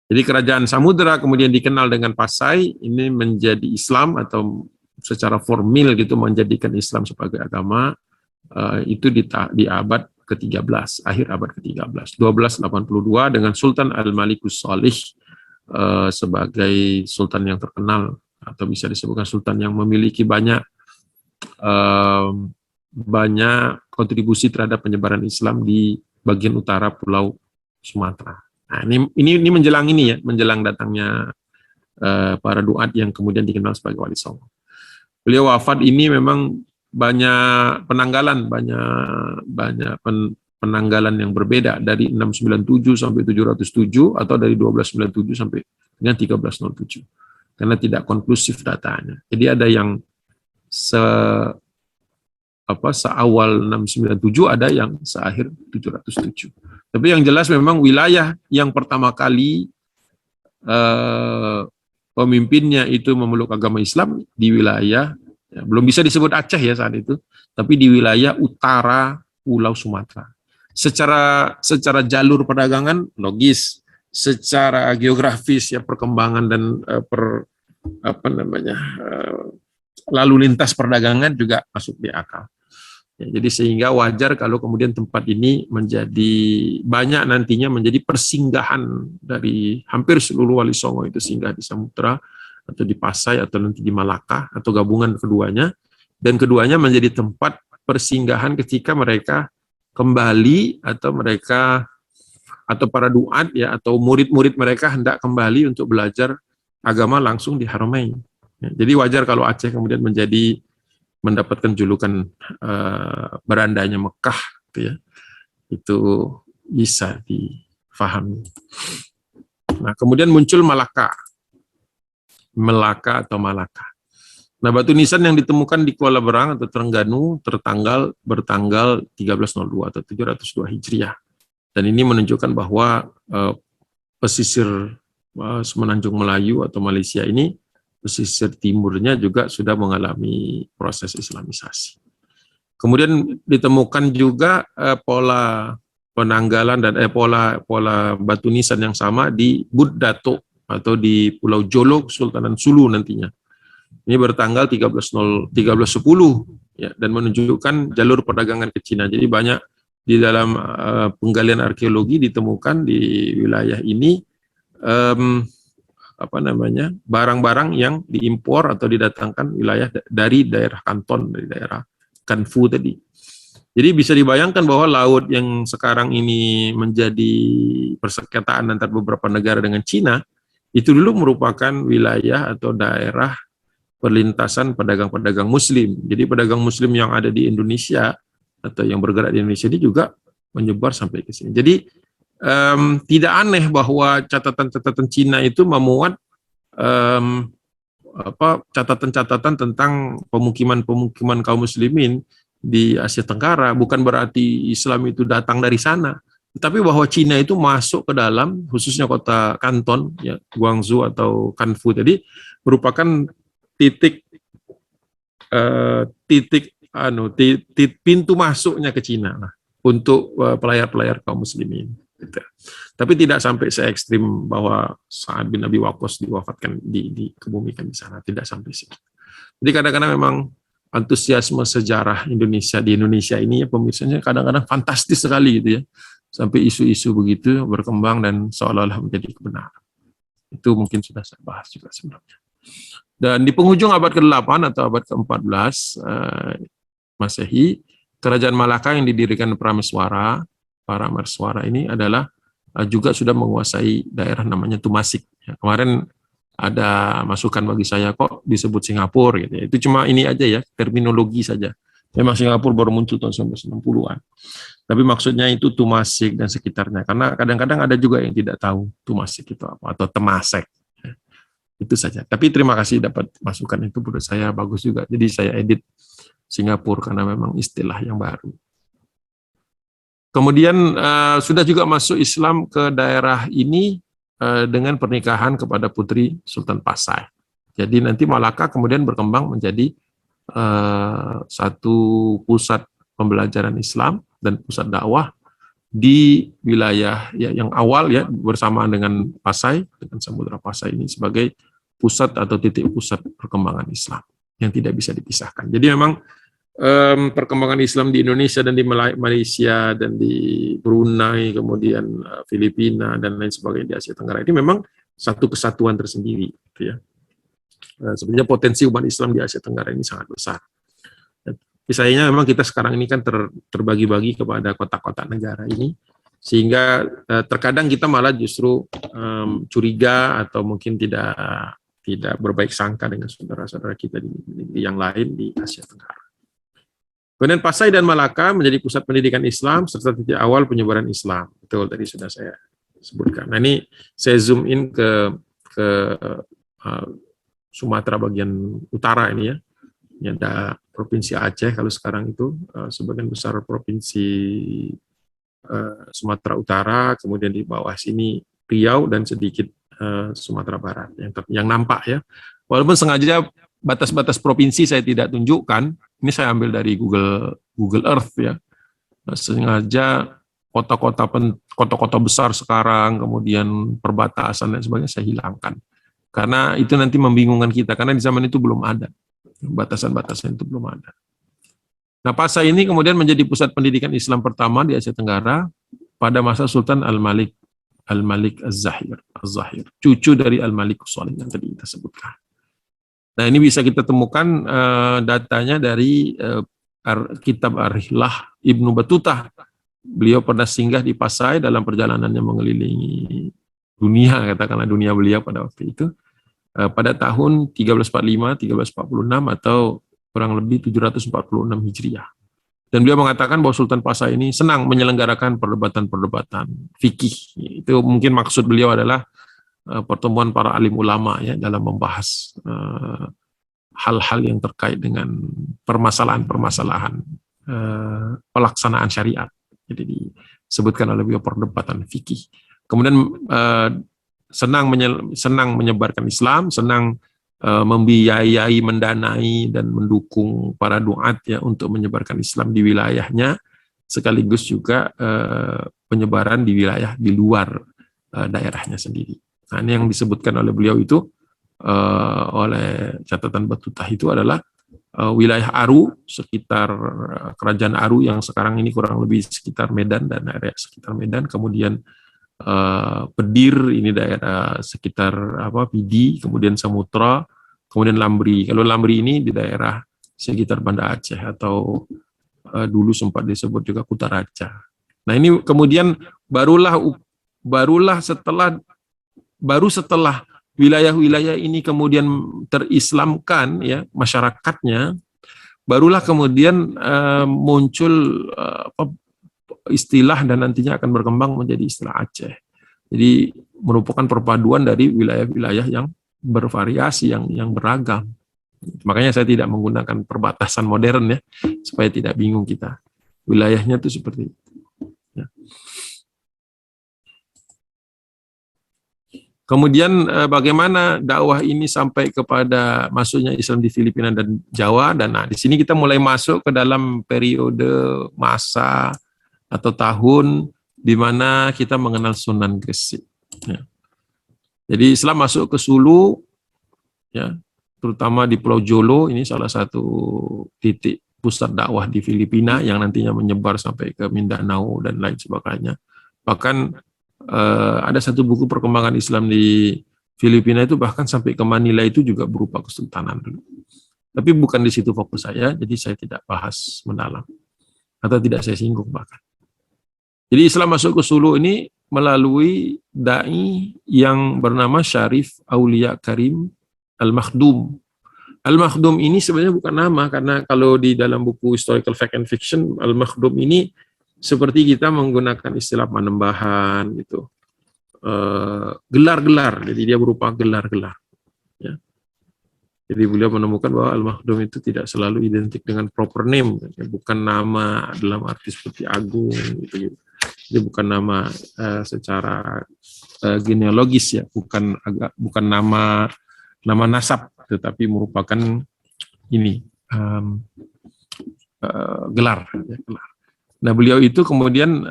Jadi kerajaan Samudra kemudian dikenal dengan Pasai, ini menjadi Islam atau secara formil gitu menjadikan Islam sebagai agama, itu di abad ke-13, akhir abad ke-13, 1282 dengan Sultan Al-Malikus Shalih sebagai sultan yang terkenal atau bisa disebutkan sultan yang memiliki banyak banyak kontribusi terhadap penyebaran Islam di bagian utara Pulau Sumatera. Nah, ini menjelang ini ya, menjelang datangnya para duat yang kemudian dikenal sebagai Wali Songo. Beliau wafat ini memang banyak penanggalan, banyak penanggalan yang berbeda dari 697 sampai 707 atau dari 1297 sampai dengan 1307. Karena tidak konklusif datanya. Jadi ada yang seawal 697, ada yang seakhir 707. Tapi yang jelas memang wilayah yang pertama kali pemimpinnya itu memeluk agama Islam di wilayah, ya, belum bisa disebut Aceh ya saat itu, tapi di wilayah utara Pulau Sumatera. Secara jalur perdagangan logis, secara geografis ya perkembangan dan lalu lintas perdagangan juga masuk di akal. Ya, jadi sehingga wajar kalau kemudian tempat ini menjadi banyak nantinya menjadi persinggahan dari hampir seluruh Wali Songo itu singgah di Samudera atau di Pasai atau nanti di Malaka atau gabungan keduanya, dan keduanya menjadi tempat persinggahan ketika mereka kembali atau para duat ya atau murid-murid mereka hendak kembali untuk belajar agama langsung di Haramain. Ya, jadi wajar kalau Aceh kemudian mendapatkan julukan berandanya Mekah, gitu ya. Itu bisa difahami. Nah, kemudian muncul Melaka atau Malaka. Nah, batu nisan yang ditemukan di Kuala Berang atau Terengganu bertanggal 1302 atau 702 Hijriah. Dan ini menunjukkan bahwa pesisir Semenanjung Melayu atau Malaysia ini, pesisir timurnya juga sudah mengalami proses islamisasi. Kemudian ditemukan juga pola penanggalan dan pola batu nisan yang sama di Bud Datuk atau di Pulau Jolo, Kesultanan Sulu nantinya. Ini bertanggal 1310 ya, dan menunjukkan jalur perdagangan ke Cina. Jadi banyak di dalam penggalian arkeologi ditemukan di wilayah ini barang-barang yang diimpor atau didatangkan wilayah dari daerah Kanton, dari daerah Kanfu tadi. Jadi bisa dibayangkan bahwa laut yang sekarang ini menjadi persengketaan antara beberapa negara dengan Cina, itu dulu merupakan wilayah atau daerah perlintasan pedagang-pedagang Muslim. Jadi pedagang Muslim yang ada di Indonesia atau yang bergerak di Indonesia ini juga menyebar sampai ke sini. Jadi tidak aneh bahwa catatan-catatan Cina itu memuat catatan-catatan tentang pemukiman kaum muslimin di Asia Tenggara. Bukan berarti Islam itu datang dari sana, tetapi bahwa Cina itu masuk ke dalam, khususnya kota Kanton, ya, Guangzhou atau Kanfu tadi, merupakan titik pintu masuknya ke Cina lah, untuk pelayar-pelayar kaum muslimin. Gitu. Tapi tidak sampai se ekstrim bahwa Sa'ad bin Abi Waqqas diwafatkan dikebumikan di sana, tidak sampai situ. Jadi kadang-kadang memang antusiasme sejarah Indonesia di Indonesia ini ya pemirsanya kadang-kadang fantastis sekali gitu ya, sampai isu-isu begitu berkembang dan seolah-olah menjadi kebenaran. Itu mungkin sudah saya bahas juga sebelumnya. Dan di penghujung abad ke-8 atau abad ke-14 Masehi, Kerajaan Malaka yang didirikan para Marswara ini adalah juga sudah menguasai daerah namanya Tumasik. Ya, kemarin ada masukan bagi saya, kok disebut Singapura gitu ya. Itu cuma ini aja ya, terminologi saja. Memang Singapura baru muncul tahun 1960-an. Tapi maksudnya itu Tumasik dan sekitarnya. Karena kadang-kadang ada juga yang tidak tahu Tumasik itu apa, atau Temasek. Ya, itu saja. Tapi terima kasih dapat masukan itu, menurut saya bagus juga. Jadi saya edit Singapura karena memang istilah yang baru. Kemudian sudah juga masuk Islam ke daerah ini dengan pernikahan kepada putri Sultan Pasai. Jadi nanti Malaka kemudian berkembang menjadi satu pusat pembelajaran Islam dan pusat dakwah di wilayah ya, yang awal ya bersamaan dengan Pasai, dengan Samudera Pasai ini sebagai pusat atau titik pusat perkembangan Islam yang tidak bisa dipisahkan. Jadi memang perkembangan Islam di Indonesia dan di Malaysia dan di Brunei, kemudian Filipina dan lain sebagainya di Asia Tenggara ini memang satu kesatuan tersendiri, gitu ya. Sebenarnya potensi umat Islam di Asia Tenggara ini sangat besar. Sayangnya memang kita sekarang ini kan terbagi-bagi kepada kotak-kotak negara ini, sehingga terkadang kita malah justru curiga atau mungkin tidak berbaik sangka dengan saudara-saudara kita di yang lain di Asia Tenggara. Kemudian Pasai dan Malaka menjadi pusat pendidikan Islam serta titik awal penyebaran Islam. Betul, tadi sudah saya sebutkan. Nah, ini saya zoom in ke Sumatera bagian utara ini ya. Ini ada Provinsi Aceh kalau sekarang itu, sebagian besar Provinsi Sumatera Utara, kemudian di bawah sini Riau dan sedikit Sumatera Barat yang nampak ya. Walaupun sengaja batas-batas provinsi saya tidak tunjukkan, ini saya ambil dari Google Earth ya. Sengaja kota-kota besar sekarang, kemudian perbatasan dan sebagainya saya hilangkan. Karena itu nanti membingungkan kita, karena di zaman itu belum ada. Batasan-batasan itu belum ada. Nah, Pasai ini kemudian menjadi pusat pendidikan Islam pertama di Asia Tenggara pada masa Sultan Al-Malik Az-Zahir, cucu dari Al-Malik As-Salih yang tadi kita sebutkan. Nah, ini bisa kita temukan datanya dari kitab Ar-Rihlah Ibnu Battuta. Beliau pernah singgah di Pasai dalam perjalanannya mengelilingi dunia, katakanlah dunia beliau pada waktu itu, pada tahun 1345, 1346 atau kurang lebih 746 Hijriah. Dan beliau mengatakan bahwa Sultan Pasai ini senang menyelenggarakan perdebatan-perdebatan fikih. Itu mungkin maksud beliau adalah pertemuan para alim ulama ya dalam membahas hal-hal yang terkait dengan permasalahan-permasalahan pelaksanaan syariat. Jadi disebutkan oleh beliau perdebatan fikih. Kemudian senang menyebarkan Islam, senang membiayai, mendanai dan mendukung para duat ya untuk menyebarkan Islam di wilayahnya, sekaligus juga penyebaran di wilayah di luar daerahnya sendiri. Nah, ini yang disebutkan oleh beliau itu oleh catatan Battuta itu adalah wilayah Aru, sekitar kerajaan Aru yang sekarang ini kurang lebih sekitar Medan dan area sekitar Medan, kemudian Pedir ini daerah sekitar Pidi, kemudian Samudra, kemudian Lambri. Kalau Lambri ini di daerah sekitar Banda Aceh atau dulu sempat disebut juga Kutaraja. Nah, ini kemudian baru setelah wilayah-wilayah ini kemudian terislamkan ya masyarakatnya, barulah kemudian muncul istilah dan nantinya akan berkembang menjadi istilah Aceh. Jadi merupakan perpaduan dari wilayah-wilayah yang bervariasi, yang beragam. Makanya saya tidak menggunakan perbatasan modern ya, supaya tidak bingung kita. Wilayahnya itu seperti itu. Ya. Kemudian bagaimana dakwah ini sampai kepada masuknya Islam di Filipina dan Jawa, dan di sini kita mulai masuk ke dalam periode masa atau tahun di mana kita mengenal Sunan Gresik. Ya. Jadi Islam masuk ke Sulu, ya, terutama di Pulau Jolo, ini salah satu titik pusat dakwah di Filipina yang nantinya menyebar sampai ke Mindanao dan lain sebagainya. Bahkan ada satu buku perkembangan Islam di Filipina itu bahkan sampai ke Manila itu juga berupa kesultanan dulu. Tapi bukan di situ fokus saya, jadi saya tidak bahas mendalam atau tidak saya singgung bahkan. Jadi Islam masuk ke Sulu ini melalui dai yang bernama Syarif Aulia Karim Al-Makhdum. Al-Makhdum ini sebenarnya bukan nama, karena kalau di dalam buku Historical Fact and Fiction, Al-Makhdum ini seperti kita menggunakan istilah panembahan gitu, gelar-gelar, jadi dia berupa gelar-gelar. Ya. Jadi beliau menemukan bahwa Al-Makhdum itu tidak selalu identik dengan proper name, bukan nama dalam arti seperti agung gitu. Jadi bukan nama secara genealogis ya, bukan nama nasab, tetapi merupakan ini gelar. Ya, gelar. Nah, beliau itu kemudian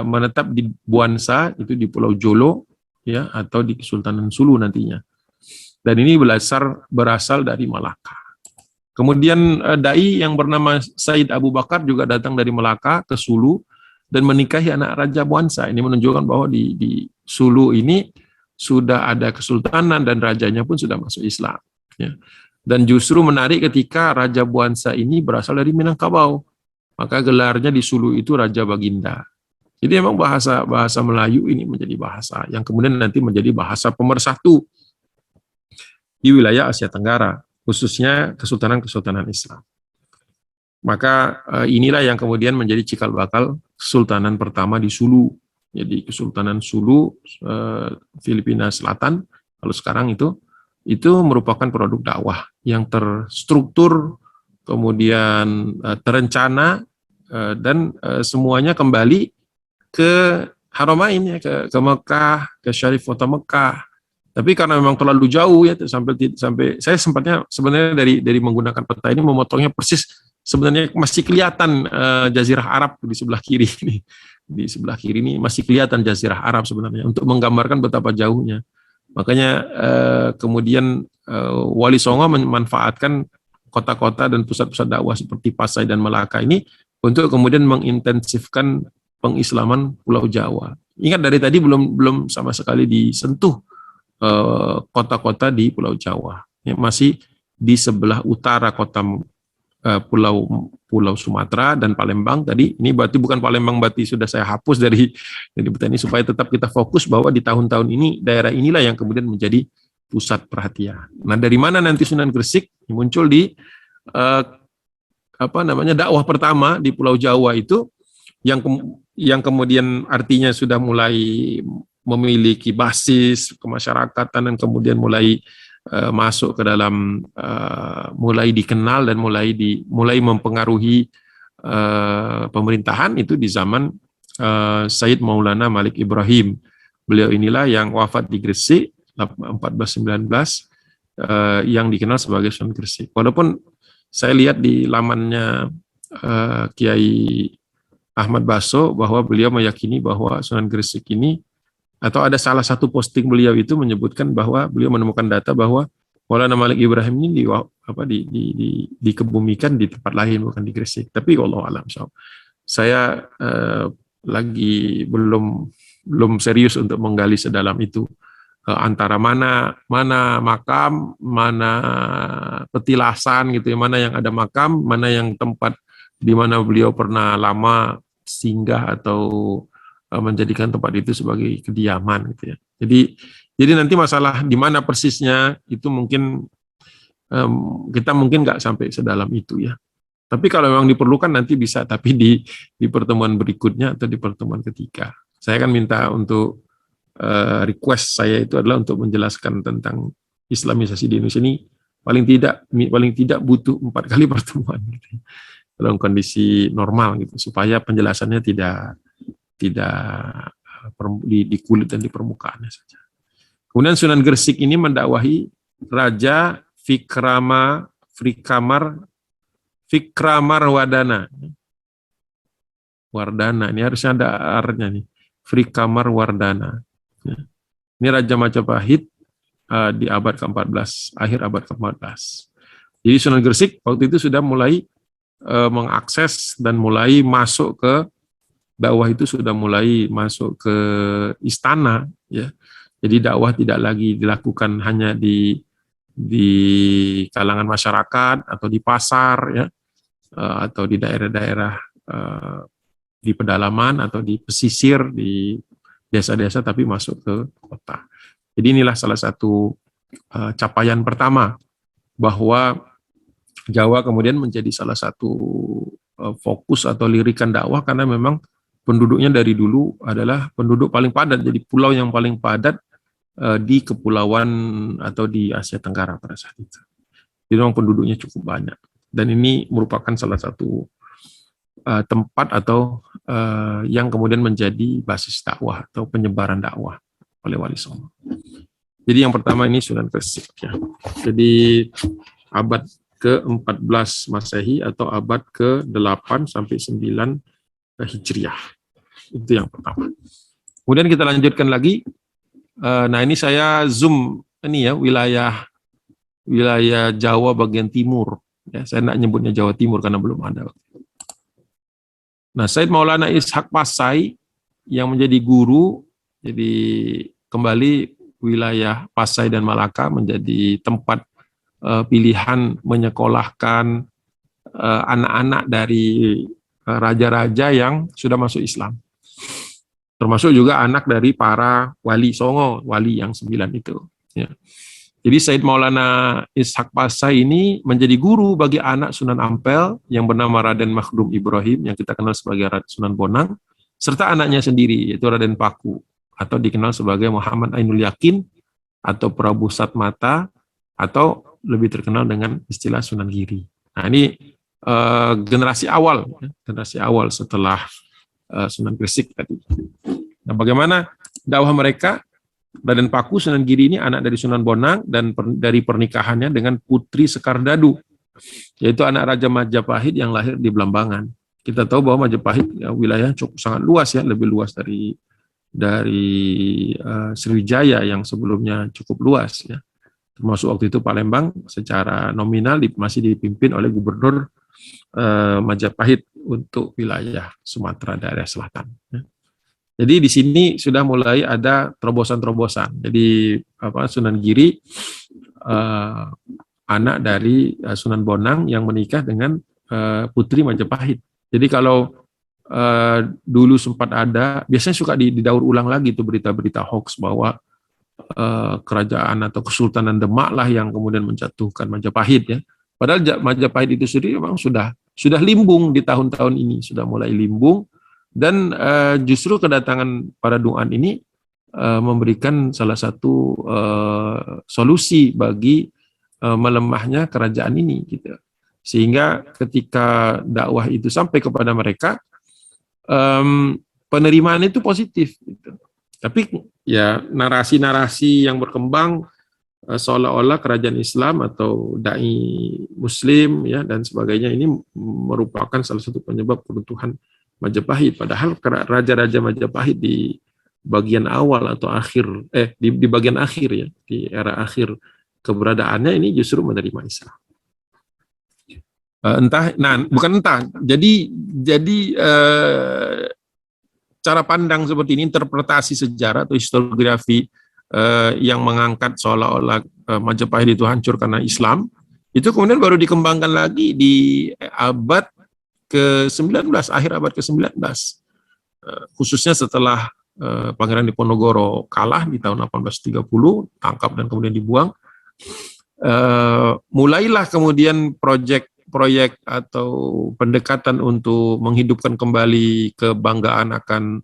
menetap di Buansa, itu di Pulau Jolo, ya, atau di Kesultanan Sulu nantinya. Dan ini berasal dari Malaka. Kemudian dai yang bernama Said Abu Bakar juga datang dari Malaka ke Sulu dan menikahi anak Raja Buansa. Ini menunjukkan bahwa di Sulu ini sudah ada kesultanan dan rajanya pun sudah masuk Islam. Ya. Dan justru menarik ketika Raja Buansa ini berasal dari Minangkabau. Maka gelarnya di Sulu itu Raja Baginda. Jadi memang bahasa Melayu ini menjadi bahasa yang kemudian nanti menjadi bahasa pemersatu di wilayah Asia Tenggara, khususnya kesultanan-kesultanan Islam. Maka inilah yang kemudian menjadi cikal bakal kesultanan pertama di Sulu. Jadi Kesultanan Sulu, Filipina Selatan, kalau sekarang itu merupakan produk dakwah yang terstruktur, kemudian terencana, dan semuanya kembali ke Haramain, ya, ke Mekah, ke Syarif Kota Mekah. Tapi karena memang terlalu jauh ya, sampai saya sebenarnya dari menggunakan peta ini memotongnya persis, sebenarnya masih kelihatan Jazirah Arab di sebelah kiri ini. Di sebelah kiri ini masih kelihatan Jazirah Arab sebenarnya, untuk menggambarkan betapa jauhnya. Makanya kemudian Wali Songo memanfaatkan kota-kota dan pusat-pusat dakwah seperti Pasai dan Melaka ini untuk kemudian mengintensifkan pengislaman Pulau Jawa. Ingat dari tadi belum sama sekali disentuh kota-kota di Pulau Jawa. Ya, masih di sebelah utara kota Pulau Sumatera dan Palembang tadi. Ini berarti bukan Palembang, berarti sudah saya hapus dari peta ini, supaya tetap kita fokus bahwa di tahun-tahun ini daerah inilah yang kemudian menjadi pusat perhatian. Nah, dari mana nanti Sunan Gresik muncul di dakwah pertama di Pulau Jawa itu, yang kemudian artinya sudah mulai memiliki basis kemasyarakatan dan kemudian mulai masuk ke dalam, mulai dikenal dan mulai mempengaruhi pemerintahan itu di zaman Said Maulana Malik Ibrahim. Beliau inilah yang wafat di Gresik 1419, yang dikenal sebagai Sunan Gresik. Walaupun saya lihat di lamannya Kiai Ahmad Baso bahwa beliau meyakini bahwa Sunan Gresik ini, atau ada salah satu posting beliau itu menyebutkan bahwa beliau menemukan data bahwa Maulana Malik Ibrahim ini dikebumikan di tempat lain, bukan di Gresik. Tapi wallahu alam, saya lagi belum serius untuk menggali sedalam itu, antara mana makam, mana petilasan gitu ya, mana yang ada makam, mana yang tempat di mana beliau pernah lama singgah atau menjadikan tempat itu sebagai kediaman gitu ya. Jadi nanti masalah di mana persisnya itu mungkin kita mungkin nggak sampai sedalam itu ya. Tapi kalau memang diperlukan nanti bisa, tapi di pertemuan berikutnya atau di pertemuan ketiga. Saya akan minta untuk request saya itu adalah untuk menjelaskan tentang Islamisasi di Indonesia ini paling tidak butuh 4 kali pertemuan gitu, dalam kondisi normal gitu, supaya penjelasannya tidak di kulit dan di permukaannya saja. Kemudian Sunan Gresik ini mendakwahi Raja Fikramar Wardana. Ini harusnya ada R-nya nih. Fikramar Wardana. Ini Raja Majapahit di abad ke-14, akhir abad ke-14. Jadi Sunan Gresik waktu itu sudah mulai mengakses dan mulai masuk ke dakwah, itu sudah mulai masuk ke istana ya. Jadi dakwah tidak lagi dilakukan hanya di kalangan masyarakat atau di pasar ya, atau di daerah-daerah di pedalaman atau di pesisir, di desa-desa, tapi masuk ke kota. Jadi inilah salah satu capaian pertama bahwa Jawa kemudian menjadi salah satu fokus atau lirikan dakwah, karena memang penduduknya dari dulu adalah penduduk paling padat, jadi pulau yang paling padat di kepulauan atau di Asia Tenggara pada saat itu. Jadi memang penduduknya cukup banyak, dan ini merupakan salah satu tempat atau yang kemudian menjadi basis dakwah atau penyebaran dakwah oleh Wali Songo. Jadi yang pertama ini Sunan Gresik ya. Jadi abad ke-14 Masehi atau abad ke-8 sampai 9 Hijriah. Itu yang pertama. Kemudian kita lanjutkan lagi. Nah, ini saya zoom ini ya, wilayah Jawa bagian timur. Ya, saya tidak nyebutnya Jawa Timur karena belum ada. Nah, Said Maulana Ishak Pasai yang menjadi guru, jadi kembali wilayah Pasai dan Malaka menjadi tempat pilihan menyekolahkan anak-anak dari raja-raja yang sudah masuk Islam. Termasuk juga anak dari para wali Songo, wali yang 9 itu. Ya. Jadi Said Maulana Ishaq Pasai ini menjadi guru bagi anak Sunan Ampel yang bernama Raden Makhdum Ibrahim, yang kita kenal sebagai Sunan Bonang, serta anaknya sendiri, yaitu Raden Paku, atau dikenal sebagai Muhammad Ainul Yakin, atau Prabu Satmata, atau lebih terkenal dengan istilah Sunan Giri. Nah, ini generasi awal setelah Sunan Gresik tadi. Nah, bagaimana dakwah mereka? Raden Paku Sunan Giri ini anak dari Sunan Bonang dan dari pernikahannya dengan Putri Sekardadu, yaitu anak Raja Majapahit yang lahir di Belambangan. Kita tahu bahwa Majapahit ya, wilayah cukup sangat luas ya, lebih luas dari Sriwijaya yang sebelumnya cukup luas ya. Termasuk waktu itu Palembang secara nominal masih dipimpin oleh Gubernur Majapahit untuk wilayah Sumatera daerah selatan. Ya. Jadi di sini sudah mulai ada terobosan-terobosan. Jadi Sunan Giri anak dari Sunan Bonang yang menikah dengan Putri Majapahit. Jadi kalau dulu sempat ada, biasanya suka didaur ulang lagi tuh berita-berita hoax bahwa kerajaan atau Kesultanan Demak lah yang kemudian menjatuhkan Majapahit ya. Padahal Majapahit itu sendiri memang sudah limbung di tahun-tahun ini, sudah mulai limbung. Dan justru kedatangan para Dungan ini memberikan salah satu solusi bagi melemahnya kerajaan ini, gitu. Sehingga ketika dakwah itu sampai kepada mereka, penerimaan itu positif. Gitu. Tapi ya narasi-narasi yang berkembang seolah-olah kerajaan Islam atau dai Muslim ya dan sebagainya ini merupakan salah satu penyebab keruntuhan Majapahit, padahal raja-raja Majapahit di bagian awal atau akhir di bagian akhir ya, di era akhir keberadaannya ini justru menerima Islam. Jadi cara pandang seperti ini, interpretasi sejarah atau historiografi yang mengangkat seolah-olah Majapahit itu hancur karena Islam, itu kemudian baru dikembangkan lagi di abad ke-19, akhir abad ke-19, khususnya setelah Pangeran Diponegoro kalah di tahun 1830, tangkap dan kemudian dibuang. Mulailah kemudian proyek atau pendekatan untuk menghidupkan kembali kebanggaan akan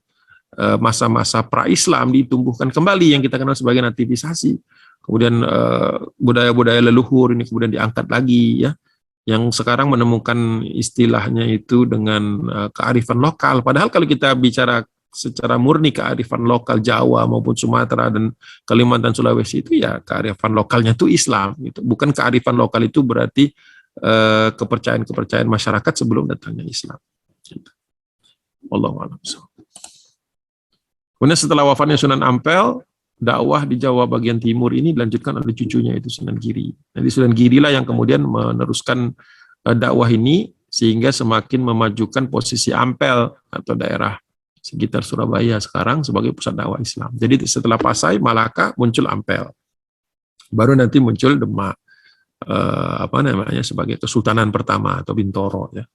masa-masa pra-Islam, ditumbuhkan kembali yang kita kenal sebagai nativisasi. Kemudian budaya-budaya leluhur ini kemudian diangkat lagi ya, yang sekarang menemukan istilahnya itu dengan kearifan lokal. Padahal kalau kita bicara secara murni kearifan lokal Jawa maupun Sumatera dan Kalimantan Sulawesi itu ya kearifan lokalnya itu Islam. Gitu. Bukan kearifan lokal itu berarti kepercayaan masyarakat sebelum datangnya Islam. Gitu. Wallahu a'lam. Kemudian setelah wafatnya Sunan Ampel, dakwah di Jawa bagian timur ini dilanjutkan oleh cucunya itu Sunan Giri. Jadi Sunan Giri lah yang kemudian meneruskan dakwah ini sehingga semakin memajukan posisi Ampel atau daerah sekitar Surabaya sekarang sebagai pusat dakwah Islam. Jadi setelah Pasai, Malaka muncul Ampel. Baru nanti muncul Demak sebagai kesultanan pertama atau Bintoro ya.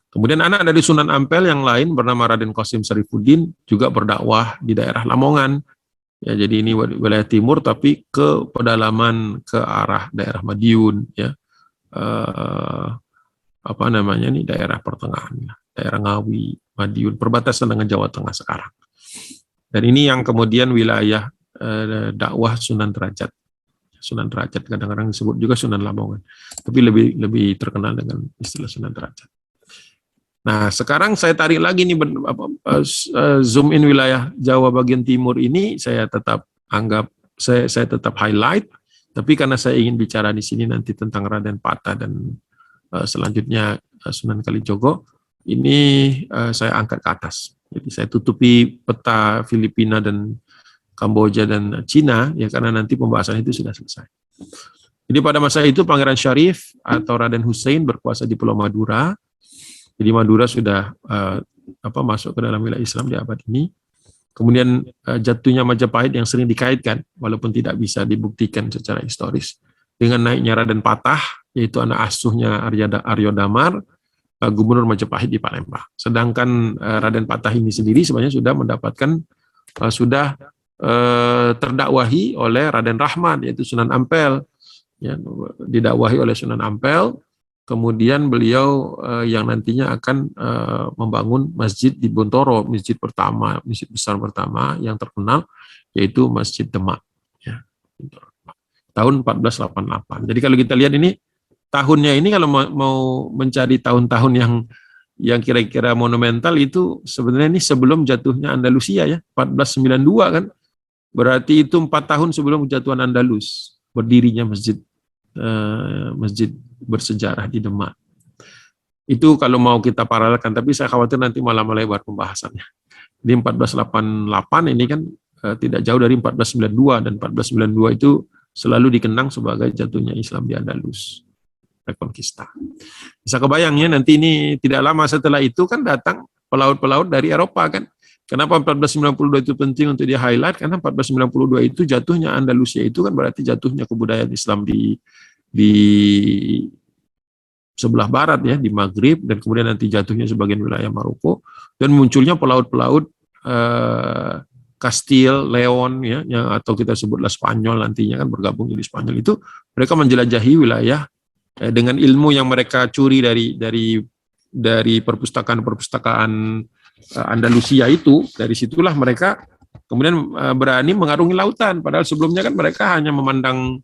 Kemudian anak dari Sunan Ampel yang lain bernama Raden Qasim Sarifuddin juga berdakwah di daerah Lamongan. Ya, jadi ini wilayah timur tapi ke pedalaman ke arah daerah Madiun ya. Daerah pertengahan, daerah Ngawi, Madiun, perbatasan dengan Jawa Tengah sekarang. Dan ini yang kemudian wilayah dakwah Sunan Derajat. Sunan Derajat kadang-kadang disebut juga Sunan Lamongan, tapi lebih terkenal dengan istilah Sunan Derajat. Nah, sekarang saya tarik lagi nih zoom in wilayah Jawa bagian timur ini, saya tetap anggap saya tetap highlight, tapi karena saya ingin bicara di sini nanti tentang Raden Patah dan selanjutnya Sunan Kalijogo, ini saya angkat ke atas. Jadi saya tutupi peta Filipina dan Kamboja dan Cina ya karena nanti pembahasan itu sudah selesai. Jadi pada masa itu Pangeran Syarif atau Raden Hussein berkuasa di Pulau Madura. Jadi Madura sudah masuk ke dalam wilayah Islam di abad ini. Kemudian jatuhnya Majapahit yang sering dikaitkan, walaupun tidak bisa dibuktikan secara historis, dengan naiknya Raden Patah, yaitu anak asuhnya Aryo Damar, gubernur Majapahit di Palembang. Sedangkan Raden Patah ini sendiri sebenarnya sudah mendapatkan, sudah terdakwahi oleh Raden Rahmat, yaitu Sunan Ampel, ya, didakwahi oleh Sunan Ampel. Kemudian beliau yang nantinya akan membangun masjid di Bontoro, masjid besar pertama yang terkenal, yaitu Masjid Demak, ya, tahun 1488. Jadi kalau kita lihat ini tahunnya ini, kalau mau mencari tahun-tahun yang kira-kira monumental, itu sebenarnya ini sebelum jatuhnya Andalusia, ya, 1492 kan, berarti itu 4 tahun sebelum kejatuhan Andalus berdirinya masjid bersejarah di Demak. Itu kalau mau kita paralelkan, tapi saya khawatir nanti malah melebar pembahasannya. Di 1488 ini kan tidak jauh dari 1492, dan 1492 itu selalu dikenang sebagai jatuhnya Islam di Andalus, Reconquista. Bisa kebayangnya nanti ini tidak lama setelah itu kan datang pelaut-pelaut dari Eropa kan. Kenapa 1492 itu penting untuk di-highlight? Karena 1492 itu jatuhnya Andalusia, itu kan berarti jatuhnya kebudayaan Islam di sebelah barat, ya, di Maghrib, dan kemudian nanti jatuhnya sebagian wilayah Maroko, dan munculnya pelaut-pelaut Kastil, Leon, ya, atau kita sebutlah Spanyol nantinya kan bergabung di Spanyol. Itu mereka menjelajahi wilayah dengan ilmu yang mereka curi dari perpustakaan Andalusia itu. Dari situlah mereka kemudian berani mengarungi lautan, padahal sebelumnya kan mereka hanya memandang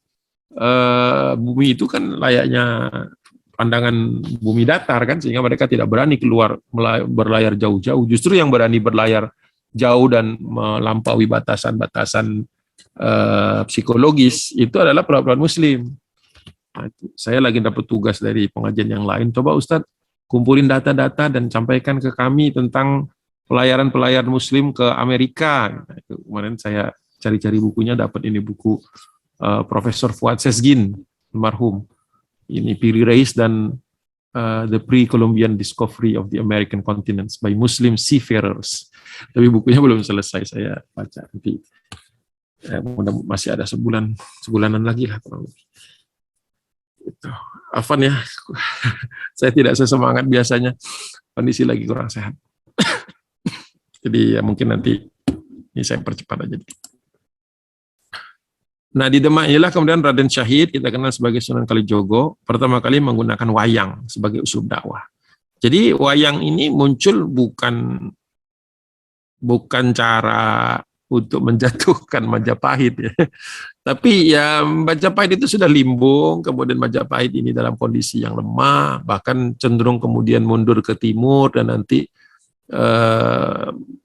bumi itu kan layaknya pandangan bumi datar kan, sehingga mereka tidak berani keluar berlayar jauh-jauh. Justru yang berani berlayar jauh dan melampaui batasan-batasan psikologis itu adalah pelaut-pelaut Muslim. Nah, saya lagi dapat tugas dari pengajian yang lain, coba Ustadz kumpulin data-data dan sampaikan ke kami tentang pelayaran-pelayaran Muslim ke Amerika. Nah, itu kemarin saya cari-cari bukunya, dapat ini buku Profesor Fuad Sesgin, almarhum. Ini Piri Reis dan The Pre-Columbian Discovery of the American Continents by Muslim Seafarers. Tapi bukunya belum selesai saya baca. Nanti masih ada sebulanan lagi lah. Itu. Afan ya, saya tidak sesemangat biasanya, kondisi lagi kurang sehat. Jadi ya mungkin nanti ini saya percepat aja. Nah, di Demak inilah kemudian Raden Syahid, kita kenal sebagai Sunan Kalijogo, pertama kali menggunakan wayang sebagai uslub dakwah. Jadi wayang ini muncul bukan cara untuk menjatuhkan Majapahit, ya. Tapi ya Majapahit itu sudah limbung, kemudian Majapahit ini dalam kondisi yang lemah, bahkan cenderung kemudian mundur ke timur dan nanti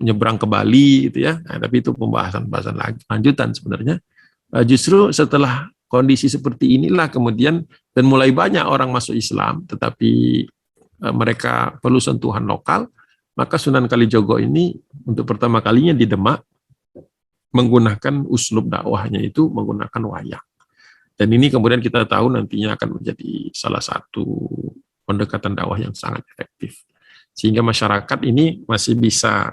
menyeberang ke Bali, gitu ya. Nah, tapi itu pembahasan lanjutan sebenarnya. Justru setelah kondisi seperti inilah kemudian, dan mulai banyak orang masuk Islam, tetapi mereka perlu sentuhan lokal, maka Sunan Kalijogo ini untuk pertama kalinya di Demak menggunakan uslub dakwahnya itu menggunakan wayang. Dan ini kemudian kita tahu nantinya akan menjadi salah satu pendekatan dakwah yang sangat efektif. Sehingga masyarakat ini masih bisa,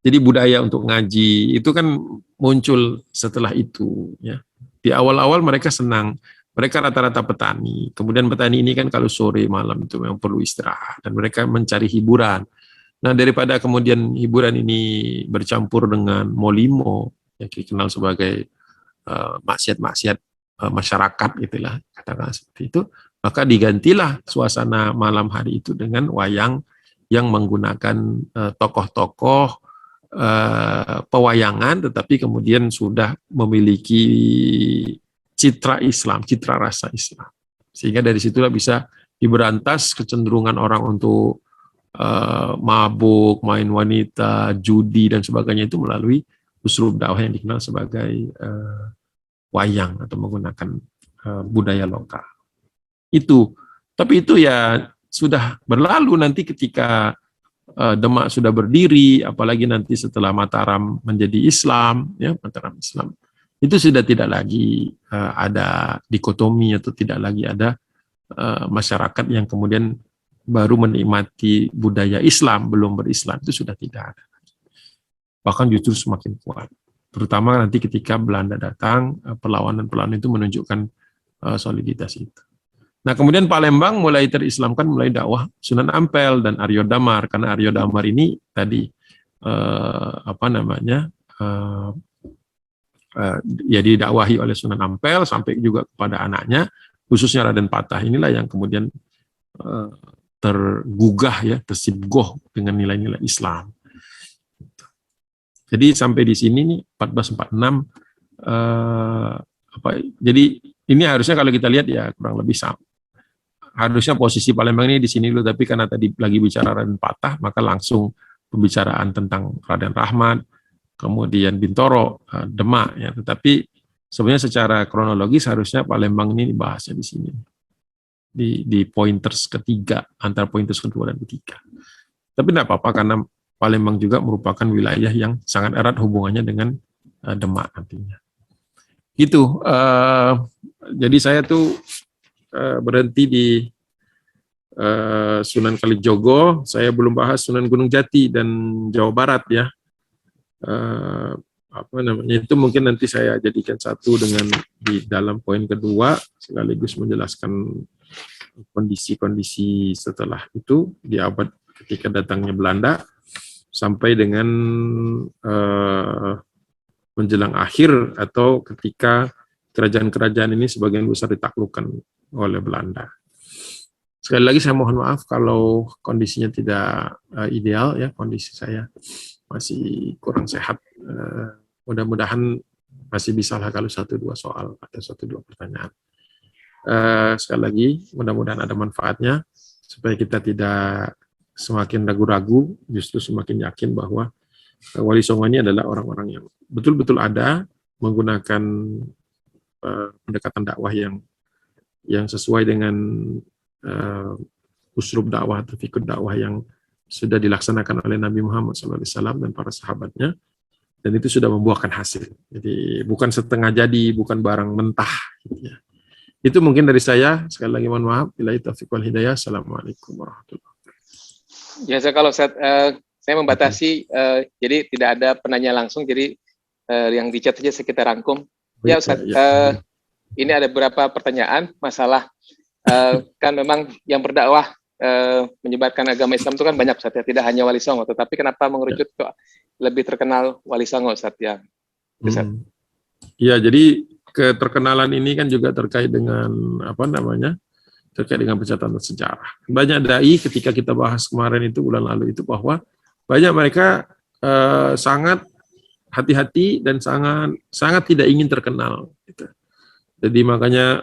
jadi budaya untuk ngaji itu kan muncul setelah itu, ya. Di awal-awal mereka senang, mereka rata-rata petani. Kemudian petani ini kan kalau sore malam itu memang perlu istirahat dan mereka mencari hiburan. Nah, daripada kemudian hiburan ini bercampur dengan molimo, yang dikenal sebagai maksiat-maksiat masyarakat, gitulah, katakan seperti itu, maka digantilah suasana malam hari itu dengan wayang yang menggunakan tokoh-tokoh pewayangan, tetapi kemudian sudah memiliki citra Islam, citra rasa Islam. Sehingga dari situlah bisa diberantas kecenderungan orang untuk mabuk, main wanita, judi dan sebagainya itu melalui uslub dakwah yang dikenal sebagai wayang atau menggunakan budaya lokal. Itu, tapi itu ya sudah berlalu nanti ketika Demak sudah berdiri, apalagi nanti setelah Mataram menjadi Islam, ya, Mataram Islam, itu sudah tidak lagi ada dikotomi atau tidak lagi ada masyarakat yang kemudian baru menikmati budaya Islam, belum berislam, itu sudah tidak ada. bahkan justru semakin kuat. Terutama nanti ketika Belanda datang, perlawanan-perlawanan itu menunjukkan soliditas itu. Nah, kemudian Palembang mulai terislamkan mulai dakwah Sunan Ampel dan Aryo Damar, karena Aryo Damar ini tadi ya didakwahi oleh Sunan Ampel sampai juga kepada anaknya, khususnya Raden Patah. Inilah yang kemudian tergugah ya, tersibgoh dengan nilai-nilai Islam. Jadi sampai di sini nih 1446 jadi ini harusnya kalau kita lihat ya kurang lebih sama. Harusnya posisi Palembang ini di sini dulu, tapi karena tadi lagi bicara Raden Patah, maka langsung pembicaraan tentang Raden Rahmat, kemudian Bintoro, Demak ya. Tetapi sebenarnya secara kronologis harusnya Palembang ini dibahasnya di sini. Di pointers ketiga, antara pointers kedua dan ketiga. Tapi tidak apa-apa karena Palembang juga merupakan wilayah yang sangat erat hubungannya dengan Demak nantinya. Gitu. Jadi saya tuh berhenti di Sunan Kalijogo. Saya belum bahas Sunan Gunung Jati dan Jawa Barat ya. Itu mungkin nanti saya jadikan satu dengan di dalam poin kedua, sekaligus menjelaskan kondisi-kondisi setelah itu di abad ketika datangnya Belanda sampai dengan menjelang akhir atau ketika kerajaan-kerajaan ini sebagian besar ditaklukkan oleh Belanda. Sekali lagi saya mohon maaf kalau kondisinya tidak ideal ya, kondisi saya masih kurang sehat. Mudah-mudahan masih bisa lah kalau 1-2 soal atau 1-2 pertanyaan. Sekali lagi mudah-mudahan ada manfaatnya supaya kita tidak semakin ragu-ragu, justru semakin yakin bahwa Wali Songo ini adalah orang-orang yang betul-betul ada, menggunakan pendekatan dakwah yang sesuai dengan uslub dakwah atau fikih dakwah yang sudah dilaksanakan oleh Nabi Muhammad SAW dan para sahabatnya, dan itu sudah membuahkan hasil. Jadi bukan setengah jadi, bukan barang mentah. Gitu ya. Itu mungkin dari saya. Sekali lagi mohon maaf. Billahi taufiq wal hidayah. Assalamualaikum warahmatullahi wabarakatuh. Ya, kalau saya membatasi, jadi tidak ada penanya langsung, jadi yang di chat saja kita rangkum. Ya Ustaz, ini ada beberapa pertanyaan masalah kan memang yang berdakwah menyebarkan agama Islam itu kan banyak Ustaz ya, tidak hanya Wali Songo, tetapi kenapa mengerucut ke lebih terkenal Wali Songo Ustaz ya? Iya, jadi keterkenalan ini kan juga terkait dengan terkait dengan pencatatan sejarah. Banyak dai ketika kita bahas kemarin itu bulan lalu itu bahwa banyak mereka sangat hati-hati dan sangat tidak ingin terkenal. Gitu. Jadi makanya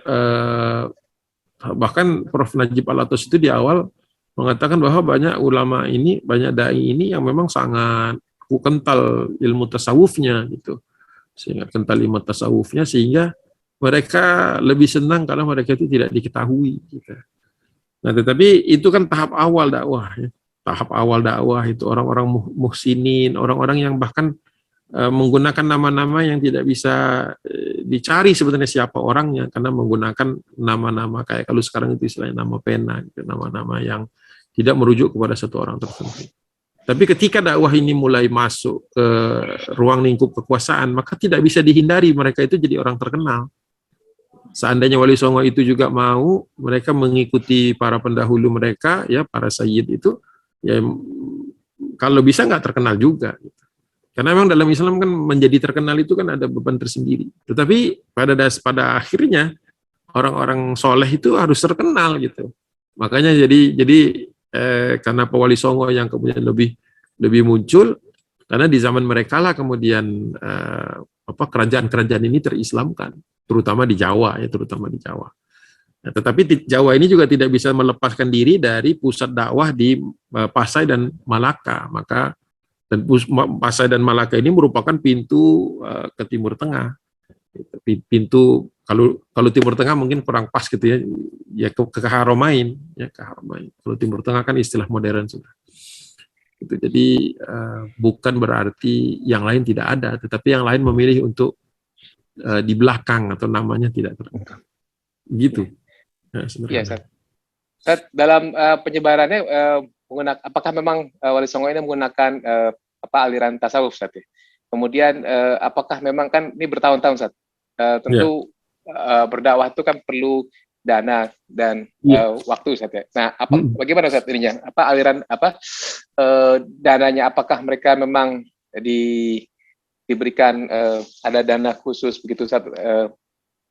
bahkan Prof. Najib Al-Atos itu di awal mengatakan bahwa banyak ulama ini, banyak dai ini yang memang sangat kental ilmu tasawufnya gitu. Sehingga kental ilmu tasawufnya sehingga mereka lebih senang kalau mereka itu tidak diketahui gitu. Nah, tetapi itu kan tahap awal dakwah ya. Tahap awal dakwah itu orang-orang muhsinin, orang-orang yang bahkan menggunakan nama-nama yang tidak bisa dicari sebenarnya siapa orangnya, karena menggunakan nama-nama kayak kalau sekarang itu istilahnya nama pena, gitu, nama-nama yang tidak merujuk kepada satu orang tertentu. Tapi ketika dakwah ini mulai masuk ke ruang lingkup kekuasaan, maka tidak bisa dihindari mereka itu jadi orang terkenal. Seandainya Wali Songo itu juga mau, mereka mengikuti para pendahulu mereka, ya para sayyid itu, ya kalau bisa nggak terkenal juga. Karena memang dalam Islam kan menjadi terkenal itu kan ada beban tersendiri. Tetapi pada akhirnya orang-orang soleh itu harus terkenal gitu. Makanya jadi karena Wali Songo yang kemudian lebih muncul, karena di zaman mereka lah kemudian kerajaan-kerajaan ini terislamkan, terutama di Jawa. Nah, tetapi Jawa ini juga tidak bisa melepaskan diri dari pusat dakwah di Pasai dan Malaka. Dan Pasai dan Malaka ini merupakan pintu ke Timur Tengah. Pintu kalau Timur Tengah mungkin kurang pas gitu ya ke Haromain ya ke Haromain. Kalau Timur Tengah kan istilah modern sudah. Gitu. Jadi bukan berarti yang lain tidak ada, tetapi yang lain memilih untuk di belakang atau namanya tidak terungkap. Gitu. Iya, Ustaz, dalam penyebarannya apakah memang Wali Songo ini menggunakan aliran tasawuf, Ustaz ya. Kemudian apakah memang kan ini bertahun-tahun, Ustaz. Tentu berdakwah itu kan perlu dana dan waktu, Ustaz ya. Nah, bagaimana, Ustaz, ininya? Aliran dananya, apakah mereka memang diberikan ada dana khusus begitu, Ustaz,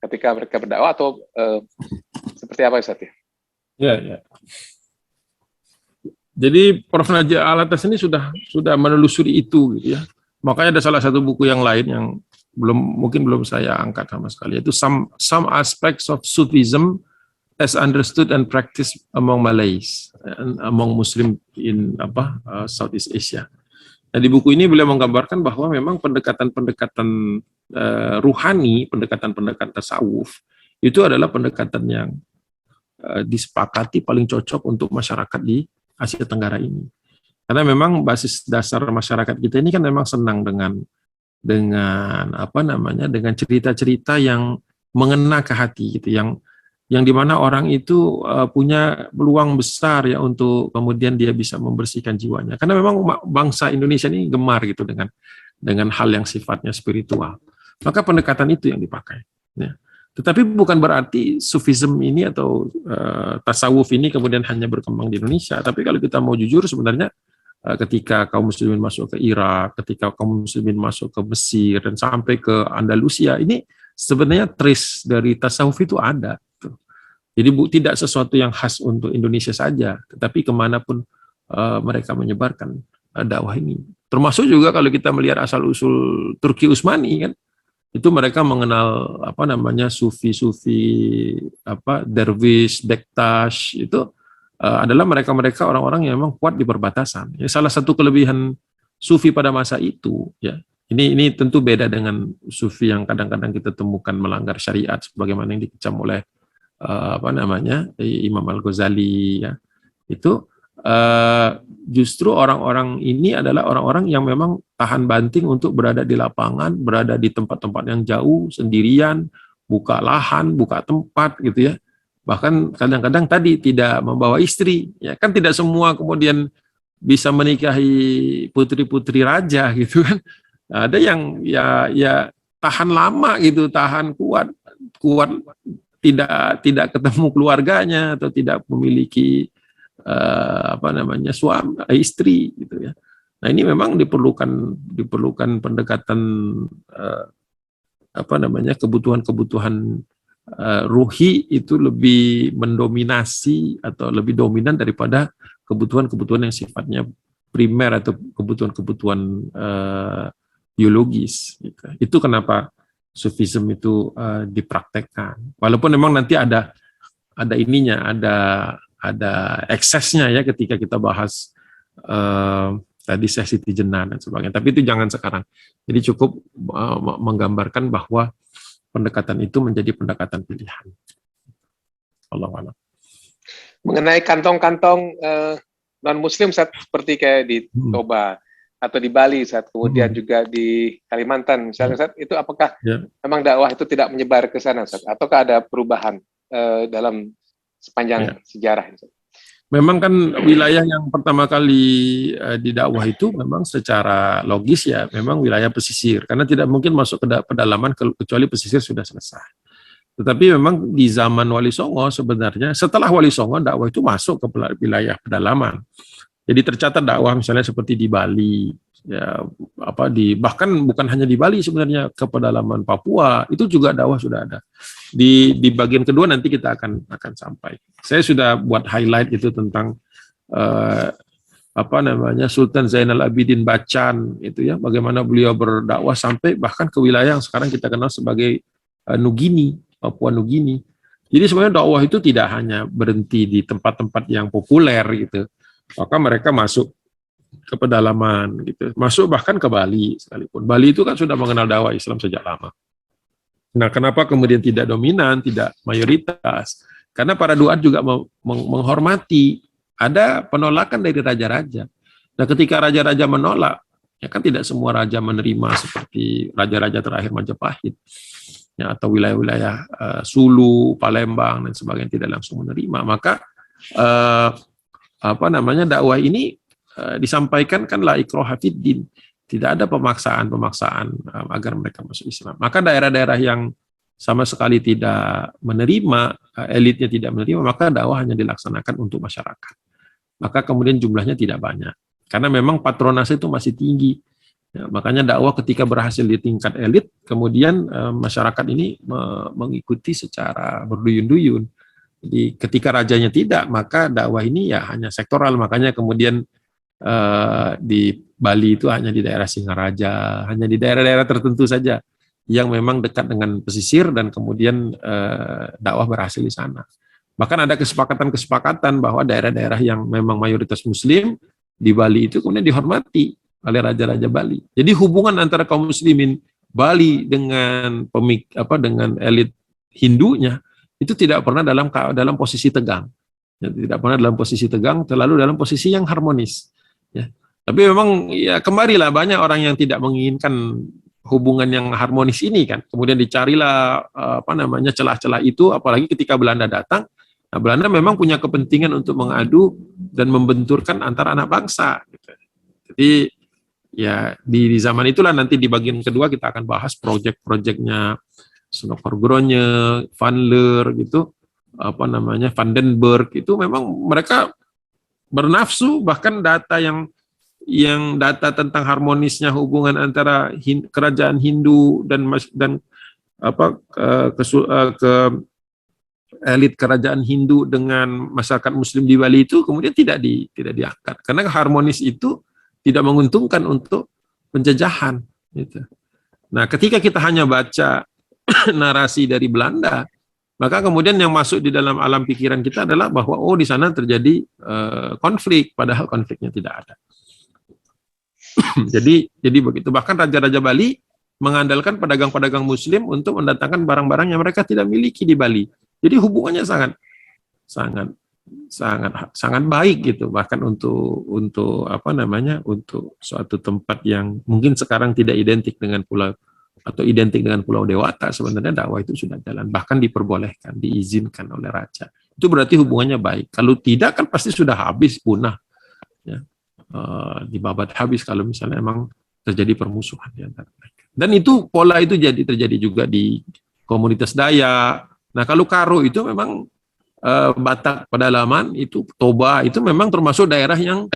ketika mereka berdakwah, atau seperti apa, Ustaz ya? Ya. Jadi Prof. Naja Alatas ini sudah menelusuri itu gitu ya. Makanya ada salah satu buku yang lain yang mungkin belum saya angkat sama sekali, itu some aspects of Sufism as understood and practiced among Malays and among Muslim in Southeast Asia. Nah, di buku ini beliau menggambarkan bahwa memang pendekatan-pendekatan ruhani, pendekatan-pendekatan tasawuf itu adalah pendekatan yang disepakati paling cocok untuk masyarakat di Asia Tenggara ini. Karena memang basis dasar masyarakat kita ini kan memang senang dengan dengan cerita-cerita yang mengena ke hati gitu, yang dimana orang itu punya peluang besar ya untuk kemudian dia bisa membersihkan jiwanya. Karena memang bangsa Indonesia ini gemar gitu dengan hal yang sifatnya spiritual. Maka pendekatan itu yang dipakai. Ya. Tetapi bukan berarti Sufism ini atau tasawuf ini kemudian hanya berkembang di Indonesia. Tapi kalau kita mau jujur, sebenarnya ketika kaum muslimin masuk ke Irak, ketika kaum muslimin masuk ke Mesir dan sampai ke Andalusia, ini sebenarnya trace dari tasawuf itu ada. Jadi tidak sesuatu yang khas untuk Indonesia saja, tetapi kemanapun mereka menyebarkan dakwah ini. Termasuk juga kalau kita melihat asal-usul Turki Utsmani kan, itu mereka mengenal sufi-sufi, derwish, bektash, itu adalah mereka-mereka orang-orang yang memang kuat di perbatasan. Ya, salah satu kelebihan sufi pada masa itu, ya, ini tentu beda dengan sufi yang kadang-kadang kita temukan melanggar syariat, sebagaimana yang dikecam oleh Imam Al-Ghazali, ya. Itu justru orang-orang ini adalah orang-orang yang memang tahan banting untuk berada di lapangan, berada di tempat-tempat yang jauh, sendirian, buka lahan, buka tempat gitu ya. Bahkan kadang-kadang tadi tidak membawa istri, ya kan, tidak semua kemudian bisa menikahi putri-putri raja gitu kan. Ada yang ya tahan lama gitu, tahan kuat tidak ketemu keluarganya atau tidak memiliki suami, istri gitu ya. Nah, ini memang diperlukan pendekatan kebutuhan ruhi itu lebih mendominasi atau lebih dominan daripada kebutuhan-kebutuhan yang sifatnya primer atau kebutuhan-kebutuhan biologis gitu. Itu kenapa Sufism itu dipraktekkan. Walaupun memang nanti ada eksesnya ya ketika kita bahas tadi sesi tijenar dan sebagainya. Tapi itu jangan sekarang. Jadi cukup menggambarkan bahwa pendekatan itu menjadi pendekatan pilihan. Allah. Mengenai kantong-kantong non-Muslim seperti kayak di Toba atau di Bali, kemudian juga di Kalimantan, misalnya, itu apakah memang dakwah itu tidak menyebar ke sana, ataukah ada perubahan dalam sepanjang sejarah? Memang kan wilayah yang pertama kali didakwah itu memang secara logis ya, memang wilayah pesisir, karena tidak mungkin masuk ke pedalaman kecuali pesisir sudah selesai. Tetapi memang di zaman Wali Songo sebenarnya, setelah Wali Songo dakwah itu masuk ke wilayah pedalaman. Jadi tercatat dakwah misalnya seperti di Bali, ya bahkan bukan hanya di Bali sebenarnya, ke pedalaman Papua itu juga dakwah sudah ada. Di bagian kedua nanti kita akan sampai. Saya sudah buat highlight itu tentang Sultan Zainal Abidin Bacan itu ya, bagaimana beliau berdakwah sampai bahkan ke wilayah yang sekarang kita kenal sebagai Nugini, Papua Nugini. Jadi sebenarnya dakwah itu tidak hanya berhenti di tempat-tempat yang populer gitu. Maka mereka masuk ke pedalaman gitu, masuk bahkan ke Bali sekalipun. Bali itu kan sudah mengenal dakwah Islam sejak lama. Nah, kenapa kemudian tidak dominan, tidak mayoritas? Karena para duat juga menghormati, ada penolakan dari raja-raja. Nah, ketika raja-raja menolak, ya kan tidak semua raja menerima seperti raja-raja terakhir Majapahit, ya, atau wilayah-wilayah Sulu, Palembang dan sebagainya tidak langsung menerima. Maka dakwah ini disampaikan kan la ikraha fid din, tidak ada pemaksaan agar mereka masuk Islam. Maka daerah-daerah yang sama sekali tidak menerima, elitnya tidak menerima, maka dakwah hanya dilaksanakan untuk masyarakat. Maka kemudian jumlahnya tidak banyak, karena memang patronase itu masih tinggi. Ya, makanya dakwah ketika berhasil di tingkat elit, kemudian masyarakat ini mengikuti secara berduyun-duyun. Jadi ketika rajanya tidak, maka dakwah ini ya hanya sektoral. Makanya kemudian di Bali itu hanya di daerah Singaraja, hanya di daerah-daerah tertentu saja yang memang dekat dengan pesisir, dan kemudian dakwah berhasil di sana. Bahkan ada kesepakatan bahwa daerah-daerah yang memang mayoritas Muslim di Bali itu kemudian dihormati oleh raja-raja Bali. Jadi hubungan antara kaum muslimin Bali dengan dengan elit Hindunya itu tidak pernah dalam posisi tegang. Ya, tidak pernah dalam posisi tegang, selalu dalam posisi yang harmonis. Ya. Tapi memang ya kembalilah banyak orang yang tidak menginginkan hubungan yang harmonis ini kan. Kemudian dicarilah celah-celah itu, apalagi ketika Belanda datang. Nah, Belanda memang punya kepentingan untuk mengadu dan membenturkan antara anak bangsa. Gitu. Jadi ya di zaman itulah nanti di bagian kedua kita akan bahas proyek-proyeknya Snokkergronje, Van Leer gitu, Vandenberg itu memang mereka bernafsu, bahkan data data tentang harmonisnya hubungan antara kerajaan Hindu dan elit kerajaan Hindu dengan masyarakat Muslim di Bali itu kemudian tidak diangkat, karena harmonis itu tidak menguntungkan untuk penjajahan. Gitu. Nah, ketika kita hanya baca narasi dari Belanda, maka kemudian yang masuk di dalam alam pikiran kita adalah bahwa di sana terjadi konflik, padahal konfliknya tidak ada. jadi begitu. Bahkan raja-raja Bali mengandalkan pedagang-pedagang Muslim untuk mendatangkan barang-barang yang mereka tidak miliki di Bali. Jadi hubungannya sangat baik gitu, bahkan untuk suatu tempat yang mungkin sekarang tidak identik dengan pulau atau identik dengan Pulau Dewata, sebenarnya dakwah itu sudah jalan, bahkan diperbolehkan, diizinkan oleh raja. Itu berarti hubungannya baik. Kalau tidak kan pasti sudah habis, punah, ya, dibabat habis kalau misalnya emang terjadi permusuhan di antara mereka. Dan itu pola itu terjadi juga di komunitas Dayak. Nah, kalau Karo itu memang Batak pedalaman, itu Toba itu memang termasuk daerah yang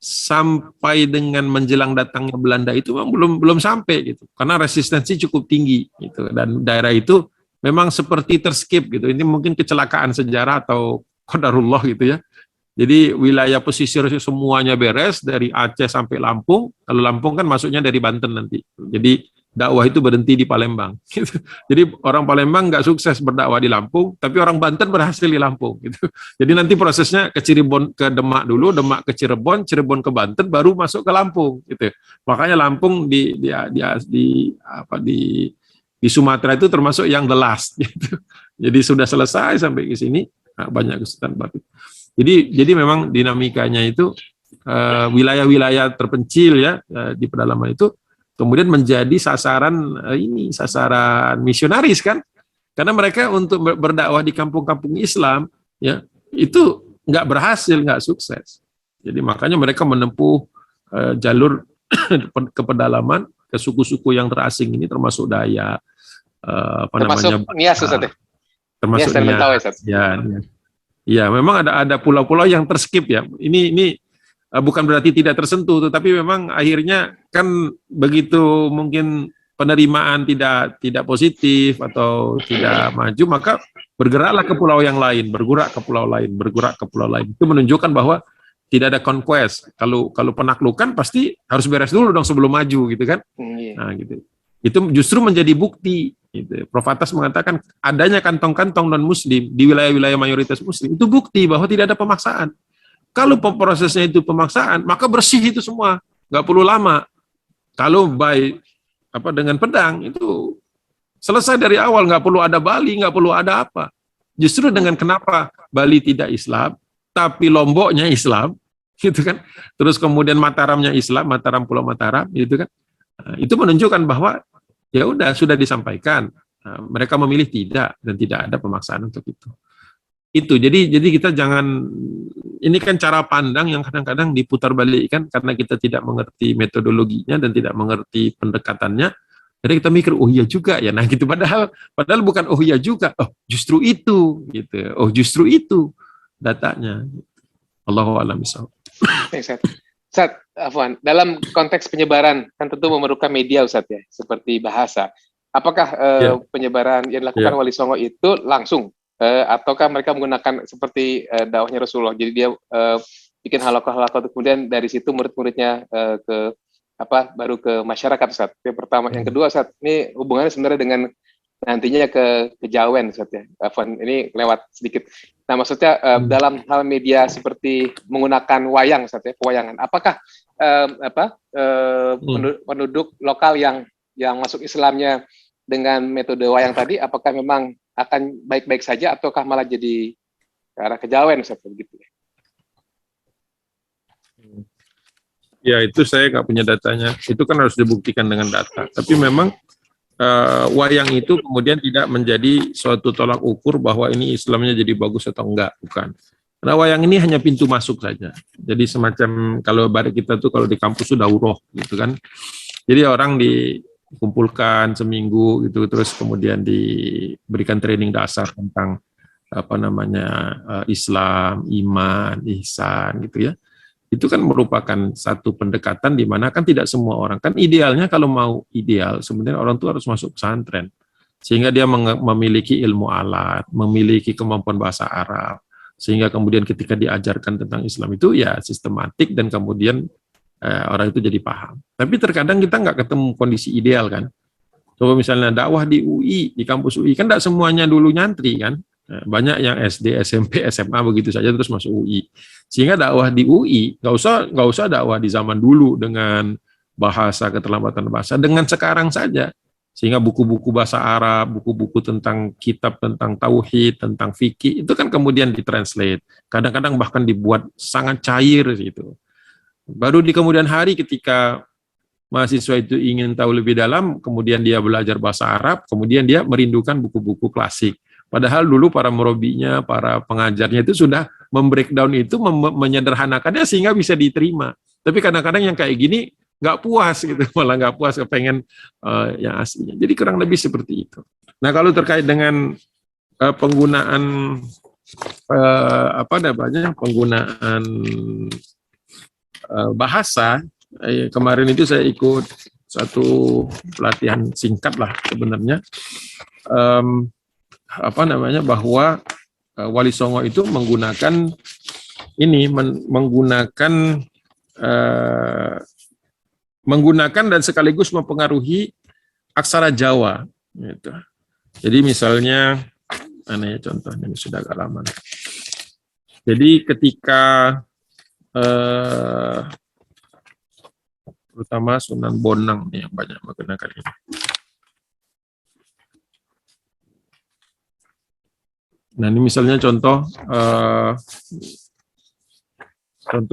sampai dengan menjelang datangnya Belanda itu memang belum sampai gitu, karena resistensi cukup tinggi gitu, dan daerah itu memang seperti terskip gitu. Ini mungkin kecelakaan sejarah atau qadarullah gitu ya. Jadi wilayah pesisir semuanya beres dari Aceh sampai Lampung. Kalau Lampung kan masuknya dari Banten nanti. Jadi dakwah itu berhenti di Palembang. Gitu. Jadi orang Palembang nggak sukses berdakwah di Lampung, tapi orang Banten berhasil di Lampung. Gitu. Jadi nanti prosesnya ke Cirebon, ke Demak dulu, Demak ke Cirebon, Cirebon ke Banten, baru masuk ke Lampung. Gitu. Makanya Lampung di Sumatera itu termasuk yang the last. Gitu. Jadi sudah selesai sampai ke sini, banyak kesulitan baru. Jadi memang dinamikanya itu wilayah-wilayah terpencil ya di pedalaman itu kemudian menjadi sasaran misionaris kan, karena mereka untuk berdakwah di kampung-kampung Islam ya itu nggak berhasil, nggak sukses. Jadi makanya mereka menempuh jalur ke pedalaman, ke suku-suku yang terasing ini, termasuk Dayak, termasuk Nias, termasuk Nias, ya memang ada pulau-pulau yang terskip ya. Ini bukan berarti tidak tersentuh, tetapi memang akhirnya kan begitu mungkin penerimaan tidak positif atau tidak maju, maka bergeraklah ke pulau yang lain, bergerak ke pulau lain. Itu menunjukkan bahwa tidak ada conquest. Kalau penaklukan pasti harus beres dulu dong sebelum maju gitu kan. Nah gitu. Itu justru menjadi bukti. Gitu. Prof. Atas mengatakan adanya kantong-kantong non-Muslim di wilayah-wilayah mayoritas Muslim itu bukti bahwa tidak ada pemaksaan. Kalau prosesnya itu pemaksaan, maka bersih itu semua, nggak perlu lama. Kalau dengan pedang itu selesai dari awal, nggak perlu ada Bali, nggak perlu ada apa. Justru dengan kenapa Bali tidak Islam, tapi Lomboknya Islam, gitu kan? Terus kemudian Mataramnya Islam, Pulau Mataram, gitu kan? Nah, itu menunjukkan bahwa ya udah sudah disampaikan, mereka memilih tidak dan tidak ada pemaksaan untuk itu. itu. Jadi kita jangan, ini kan cara pandang yang kadang-kadang diputar balikkan karena kita tidak mengerti metodologinya dan tidak mengerti pendekatannya. Jadi kita mikir, oh iya juga ya. Nah gitu, padahal bukan oh iya juga. Oh justru itu gitu. Oh justru itu datanya. Allahu a'lam bishawab. Ustaz, Afwan, dalam konteks penyebaran kan tentu memerlukan media Ustaz ya, seperti bahasa. Apakah penyebaran yang dilakukan Wali Songo itu langsung ataukah mereka menggunakan seperti dakwahnya Rasulullah? Jadi dia bikin halaqah-halaqah, kemudian dari situ murid-muridnya baru ke masyarakat, Ustaz. Yang pertama, yang kedua, Ustaz, ini hubungannya sebenarnya dengan nantinya ke kejawen, Ustaz ya. Afwan, ini lewat sedikit. Nah, maksudnya dalam hal media seperti menggunakan wayang, Ustaz ya, pewayangan. Apakah penduduk lokal yang masuk Islamnya dengan metode wayang tadi, apakah memang akan baik-baik saja ataukah malah jadi ke arah kejawen, Ustaz, begitu ya? Ya itu saya nggak punya datanya. Itu kan harus dibuktikan dengan data. Tapi memang wayang itu kemudian tidak menjadi suatu tolak ukur bahwa ini Islamnya jadi bagus atau enggak, bukan. Karena wayang ini hanya pintu masuk saja. Jadi semacam kalau bareng kita tuh kalau di kampus sudah daurah gitu kan. Jadi orang dikumpulkan seminggu gitu, terus kemudian diberikan training dasar tentang Islam, iman, ihsan gitu ya. Itu kan merupakan satu pendekatan di mana kan tidak semua orang, kan idealnya kalau mau ideal sebenarnya orang itu harus masuk pesantren sehingga dia memiliki ilmu alat, memiliki kemampuan bahasa Arab, sehingga kemudian ketika diajarkan tentang Islam itu ya sistematik dan kemudian orang itu jadi paham. Tapi terkadang kita nggak ketemu kondisi ideal kan. Coba misalnya dakwah di UI, di kampus UI, kan tidak semuanya dulu nyantri kan. Banyak yang SD, SMP, SMA begitu saja terus masuk UI. Sehingga dakwah di UI nggak usah dakwah di zaman dulu dengan bahasa keterlambatan bahasa, dengan sekarang saja. Sehingga buku-buku bahasa Arab, buku-buku tentang kitab tentang tauhid, tentang fikih itu kan kemudian ditranslate. Kadang-kadang bahkan dibuat sangat cair gitu. Baru di kemudian hari ketika mahasiswa itu ingin tahu lebih dalam, kemudian dia belajar bahasa Arab, kemudian dia merindukan buku-buku klasik. Padahal dulu para murabinya, para pengajarnya itu sudah membreakdown itu, menyederhanakannya sehingga bisa diterima. Tapi kadang-kadang yang kayak gini nggak puas gitu, malah nggak puas, kepengen yang aslinya. Jadi kurang lebih seperti itu. Nah kalau terkait dengan penggunaan penggunaan bahasa, kemarin itu saya ikut satu pelatihan singkat lah sebenarnya. Bahwa Wali Songo itu menggunakan menggunakan dan sekaligus mempengaruhi aksara Jawa gitu. Jadi misalnya contohnya ini sudah agak lama. Jadi ketika terutama Sunan Bonang yang banyak menggunakan ini. Nah ini misalnya contoh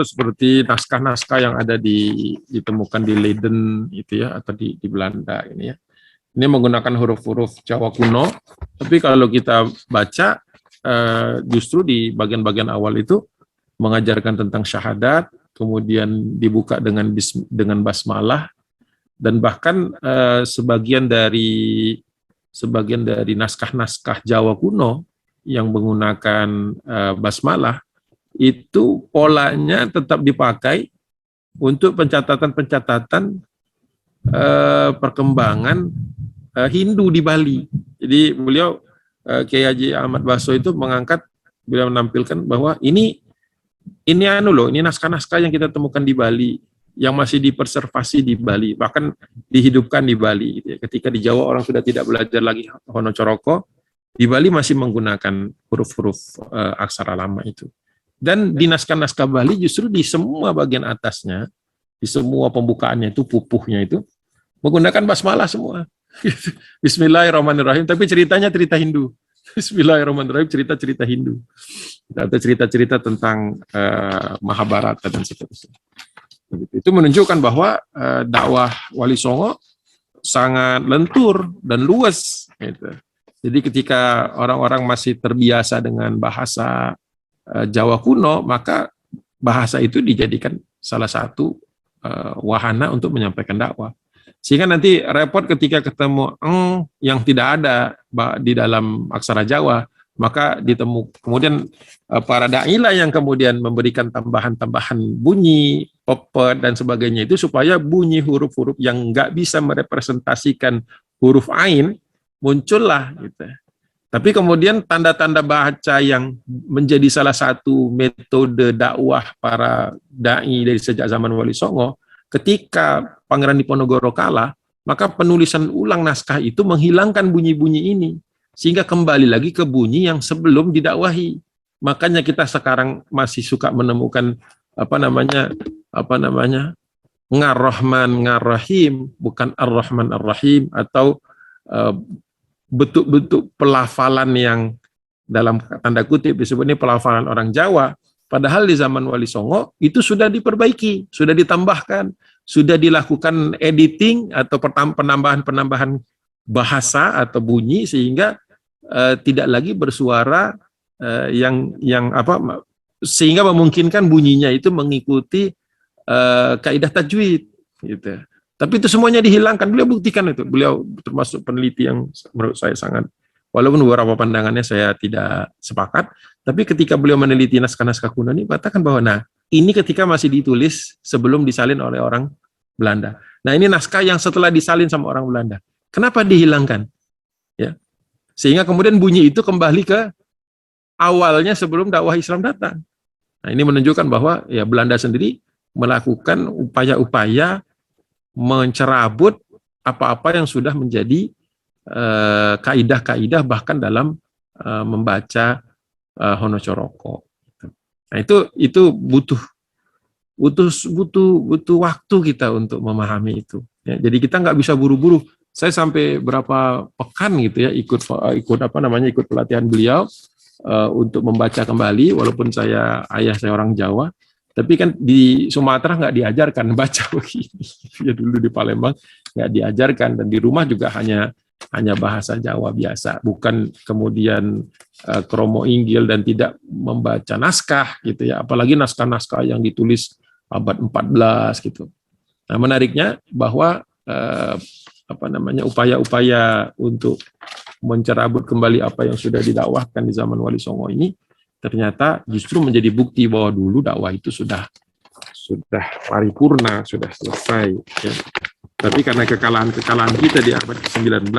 seperti naskah-naskah yang ada ditemukan di Leiden itu ya, atau di Belanda ini ya. Ini menggunakan huruf-huruf Jawa kuno, tapi kalau kita baca justru di bagian-bagian awal itu mengajarkan tentang syahadat, kemudian dibuka dengan basmalah, dan bahkan sebagian dari naskah-naskah Jawa kuno yang menggunakan basmalah itu polanya tetap dipakai untuk pencatatan perkembangan Hindu di Bali. Jadi beliau Kiai Haji Ahmad Basso itu beliau menampilkan bahwa ini naskah-naskah yang kita temukan di Bali, yang masih dipreservasi di Bali, bahkan dihidupkan di Bali. Ketika di Jawa orang sudah tidak belajar lagi Hono Coroko, di Bali masih menggunakan huruf-huruf aksara lama itu. Dan di naskah-naskah Bali justru di semua bagian atasnya, di semua pembukaannya itu, pupuhnya itu, menggunakan basmalah semua. Bismillahirrahmanirrahim, tapi ceritanya cerita Hindu. Bismillahirrahmanirrahim, cerita-cerita Hindu. Atau cerita-cerita tentang Mahabharata dan seterusnya. Itu menunjukkan bahwa dakwah Wali Songo sangat lentur dan luas. Gitu. Jadi ketika orang-orang masih terbiasa dengan bahasa Jawa kuno, maka bahasa itu dijadikan salah satu wahana untuk menyampaikan dakwah. Sehingga nanti repot ketika ketemu yang tidak ada di dalam aksara Jawa, maka kemudian para dai lah yang kemudian memberikan tambahan-tambahan bunyi, popet dan sebagainya itu supaya bunyi huruf-huruf yang nggak bisa merepresentasikan huruf ain muncullah gitu. Tapi kemudian tanda-tanda baca yang menjadi salah satu metode dakwah para dai dari sejak zaman Wali Songo, ketika Pangeran Diponegoro kalah, maka penulisan ulang naskah itu menghilangkan bunyi-bunyi ini, sehingga kembali lagi ke bunyi yang sebelum didakwahi. Makanya kita sekarang masih suka menemukan Ngar-Rahman Ngar-Rahim, bukan Ar-Rahman Ar-Rahim, atau bentuk-bentuk pelafalan yang dalam tanda kutip disebut ini pelafalan orang Jawa, padahal di zaman Wali Songo itu sudah diperbaiki, sudah ditambahkan, sudah dilakukan editing atau penambahan-penambahan bahasa atau bunyi sehingga tidak lagi bersuara sehingga memungkinkan bunyinya itu mengikuti kaidah tajwid gitu. Tapi itu semuanya dihilangkan. Beliau buktikan itu. Beliau termasuk peneliti yang menurut saya sangat, walaupun beberapa pandangannya saya tidak sepakat, tapi ketika beliau meneliti naskah-naskah kuno ini, katakan bahwa ini ketika masih ditulis sebelum disalin oleh orang Belanda. Nah, ini naskah yang setelah disalin sama orang Belanda. Kenapa dihilangkan? Ya. Sehingga kemudian bunyi itu kembali ke awalnya sebelum dakwah Islam datang. Nah, ini menunjukkan bahwa ya Belanda sendiri melakukan upaya-upaya mencerabut apa-apa yang sudah menjadi kaidah-kaidah bahkan dalam membaca Honocoroko. Nah, itu butuh waktu kita untuk memahami itu. Ya, jadi kita nggak bisa buru-buru. Saya sampai berapa pekan gitu ya ikut pelatihan beliau untuk membaca kembali, walaupun ayah saya orang Jawa. Tapi kan di Sumatera nggak diajarkan baca begini. Ya dulu di Palembang nggak diajarkan, dan di rumah juga hanya bahasa Jawa biasa, bukan kemudian kromo inggil dan tidak membaca naskah gitu ya, apalagi naskah-naskah yang ditulis abad 14 gitu. Nah, menariknya bahwa upaya-upaya untuk mencerabut kembali apa yang sudah didakwahkan di zaman Wali Songo ini ternyata justru menjadi bukti bahwa dulu dakwah itu sudah paripurna, sudah selesai. Ya. Tapi karena kekalahan kita di abad ke-19,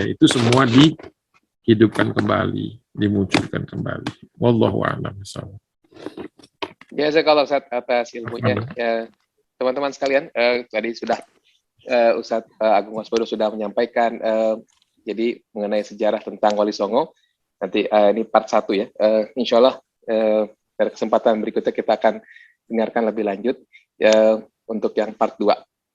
ya itu semua dihidupkan kembali, dimunculkan kembali. Wallahu a'lam. Ya, saya kalau atas ilmunya, ya, teman-teman sekalian, tadi sudah Ustadz Agung Wasbodo sudah menyampaikan jadi mengenai sejarah tentang Wali Songo. Nanti ini part 1 ya. Insya Allah pada kesempatan berikutnya kita akan dengarkan lebih lanjut untuk yang part 2,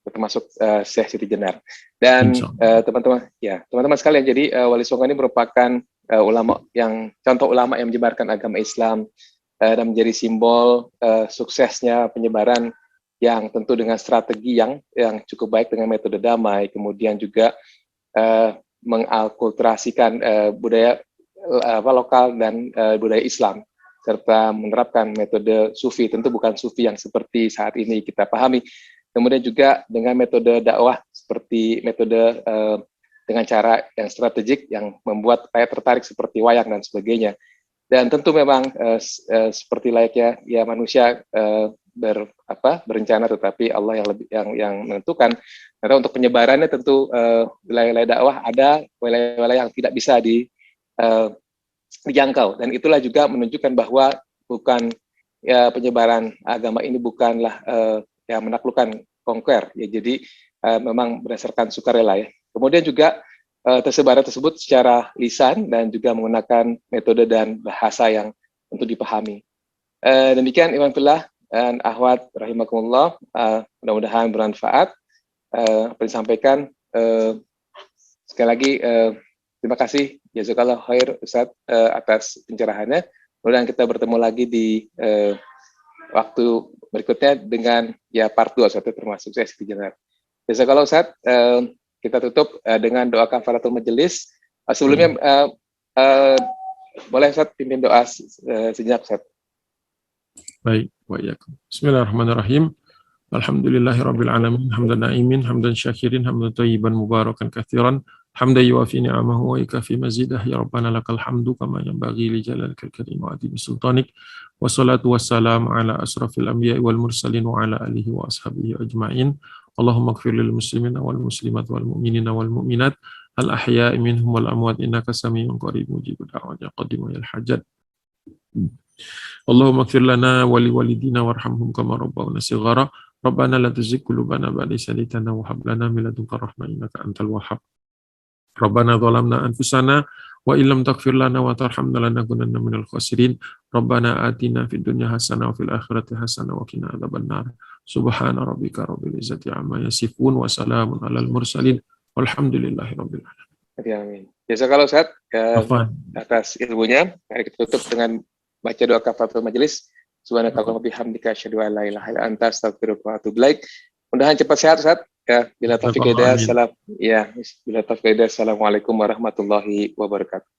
termasuk Syekh Siti Jenar. Dan teman-teman sekalian, jadi Wali Songo ini merupakan contoh ulama yang menyebarkan agama Islam dan menjadi simbol suksesnya penyebaran yang tentu dengan strategi yang cukup baik dengan metode damai, kemudian juga mengakulturasikan budaya lokal dan budaya Islam, serta menerapkan metode sufi, tentu bukan sufi yang seperti saat ini kita pahami. Kemudian juga dengan metode dakwah seperti metode dengan cara yang strategik yang membuat rakyat tertarik seperti wayang dan sebagainya. Dan tentu memang seperti layaknya ya manusia berencana, tetapi Allah yang menentukan. Karena untuk penyebarannya tentu wilayah-wilayah dakwah ada wilayah-wilayah yang tidak bisa dijangkau, dan itulah juga menunjukkan bahwa bukan penyebaran agama ini bukanlah menaklukkan konquer ya, jadi memang berdasarkan sukarela ya. Kemudian juga tersebar tersebut secara lisan dan juga menggunakan metode dan bahasa yang untuk dipahami. Demikian Iwan Fillah dan Ahwat rahimakumullah, mudah-mudahan bermanfaat apa yang disampaikan. Sekali lagi terima kasih, jazakallah khair Ustadz atas pencerahannya. Mudah-mudahan kita bertemu lagi di waktu berikutnya dengan ya part 2 Ustadz, termasuk Siti Jenar. Jazakallah Ustadz. Kita tutup dengan doa kafaratul majelis. Sebelumnya boleh Ustaz pimpin doa sejenak Ustaz. Baik, wa iyyakum. Bismillahirrahmanirrahim. Alhamdulillahirabbil alamin, hamdan na'imin, hamdan syakirin, hamdan thayyiban mubarakan katsiran, hamdan yuwafi ni'amahu wa yukafi mazidah. Ya Rabbana lakal hamdu kama yanbaghi li jalalika al-karim wa adimi sultanik. Wassalatu wassalamu ala asrafil anbiya'i wal mursalin wa ala alihi wa ashabihi ajma'in. Allahumma ighfir lil muslimina wal muslimat wal mu'minina wal mu'minat al ahya'i minhum wal amwat innaka samii'un qarib mujibud da'wat ya qadim ya hajat. Allahumma ighfir lana wa li walidina warhamhum kama rabbawna shighara. Rabbana la tuzigh qulubana ba'da idh hadaytana wa hab lana min ladunka rahmah innaka antal wahhab. Rabbana zalamna anfusana wa illam taghfir lana wa tarhamna lanakunanna minal khasirin. Rabbana atina fid dunya hasanah wa fil akhirati hasanah wa qina adzabannar. Subhana rabbika rabbil izzati amma yasifun wa salamun alal mursalin walhamdulillahi rabbil alamin. Amin. Jazakallahu Ustaz Afwan. atas ilmunya. Mari kita tutup dengan baca doa kafaratul majelis. Subhanakallahumma bihamdika asyhadu an la ilaha illa anta astaghfiruka wa atubu ilaik. Mudah-mudahan cepat sehat Ustaz. Ya, bila taufik hidayah, salam. Ya, bila taufik hidayah, assalamualaikum warahmatullahi wabarakatuh.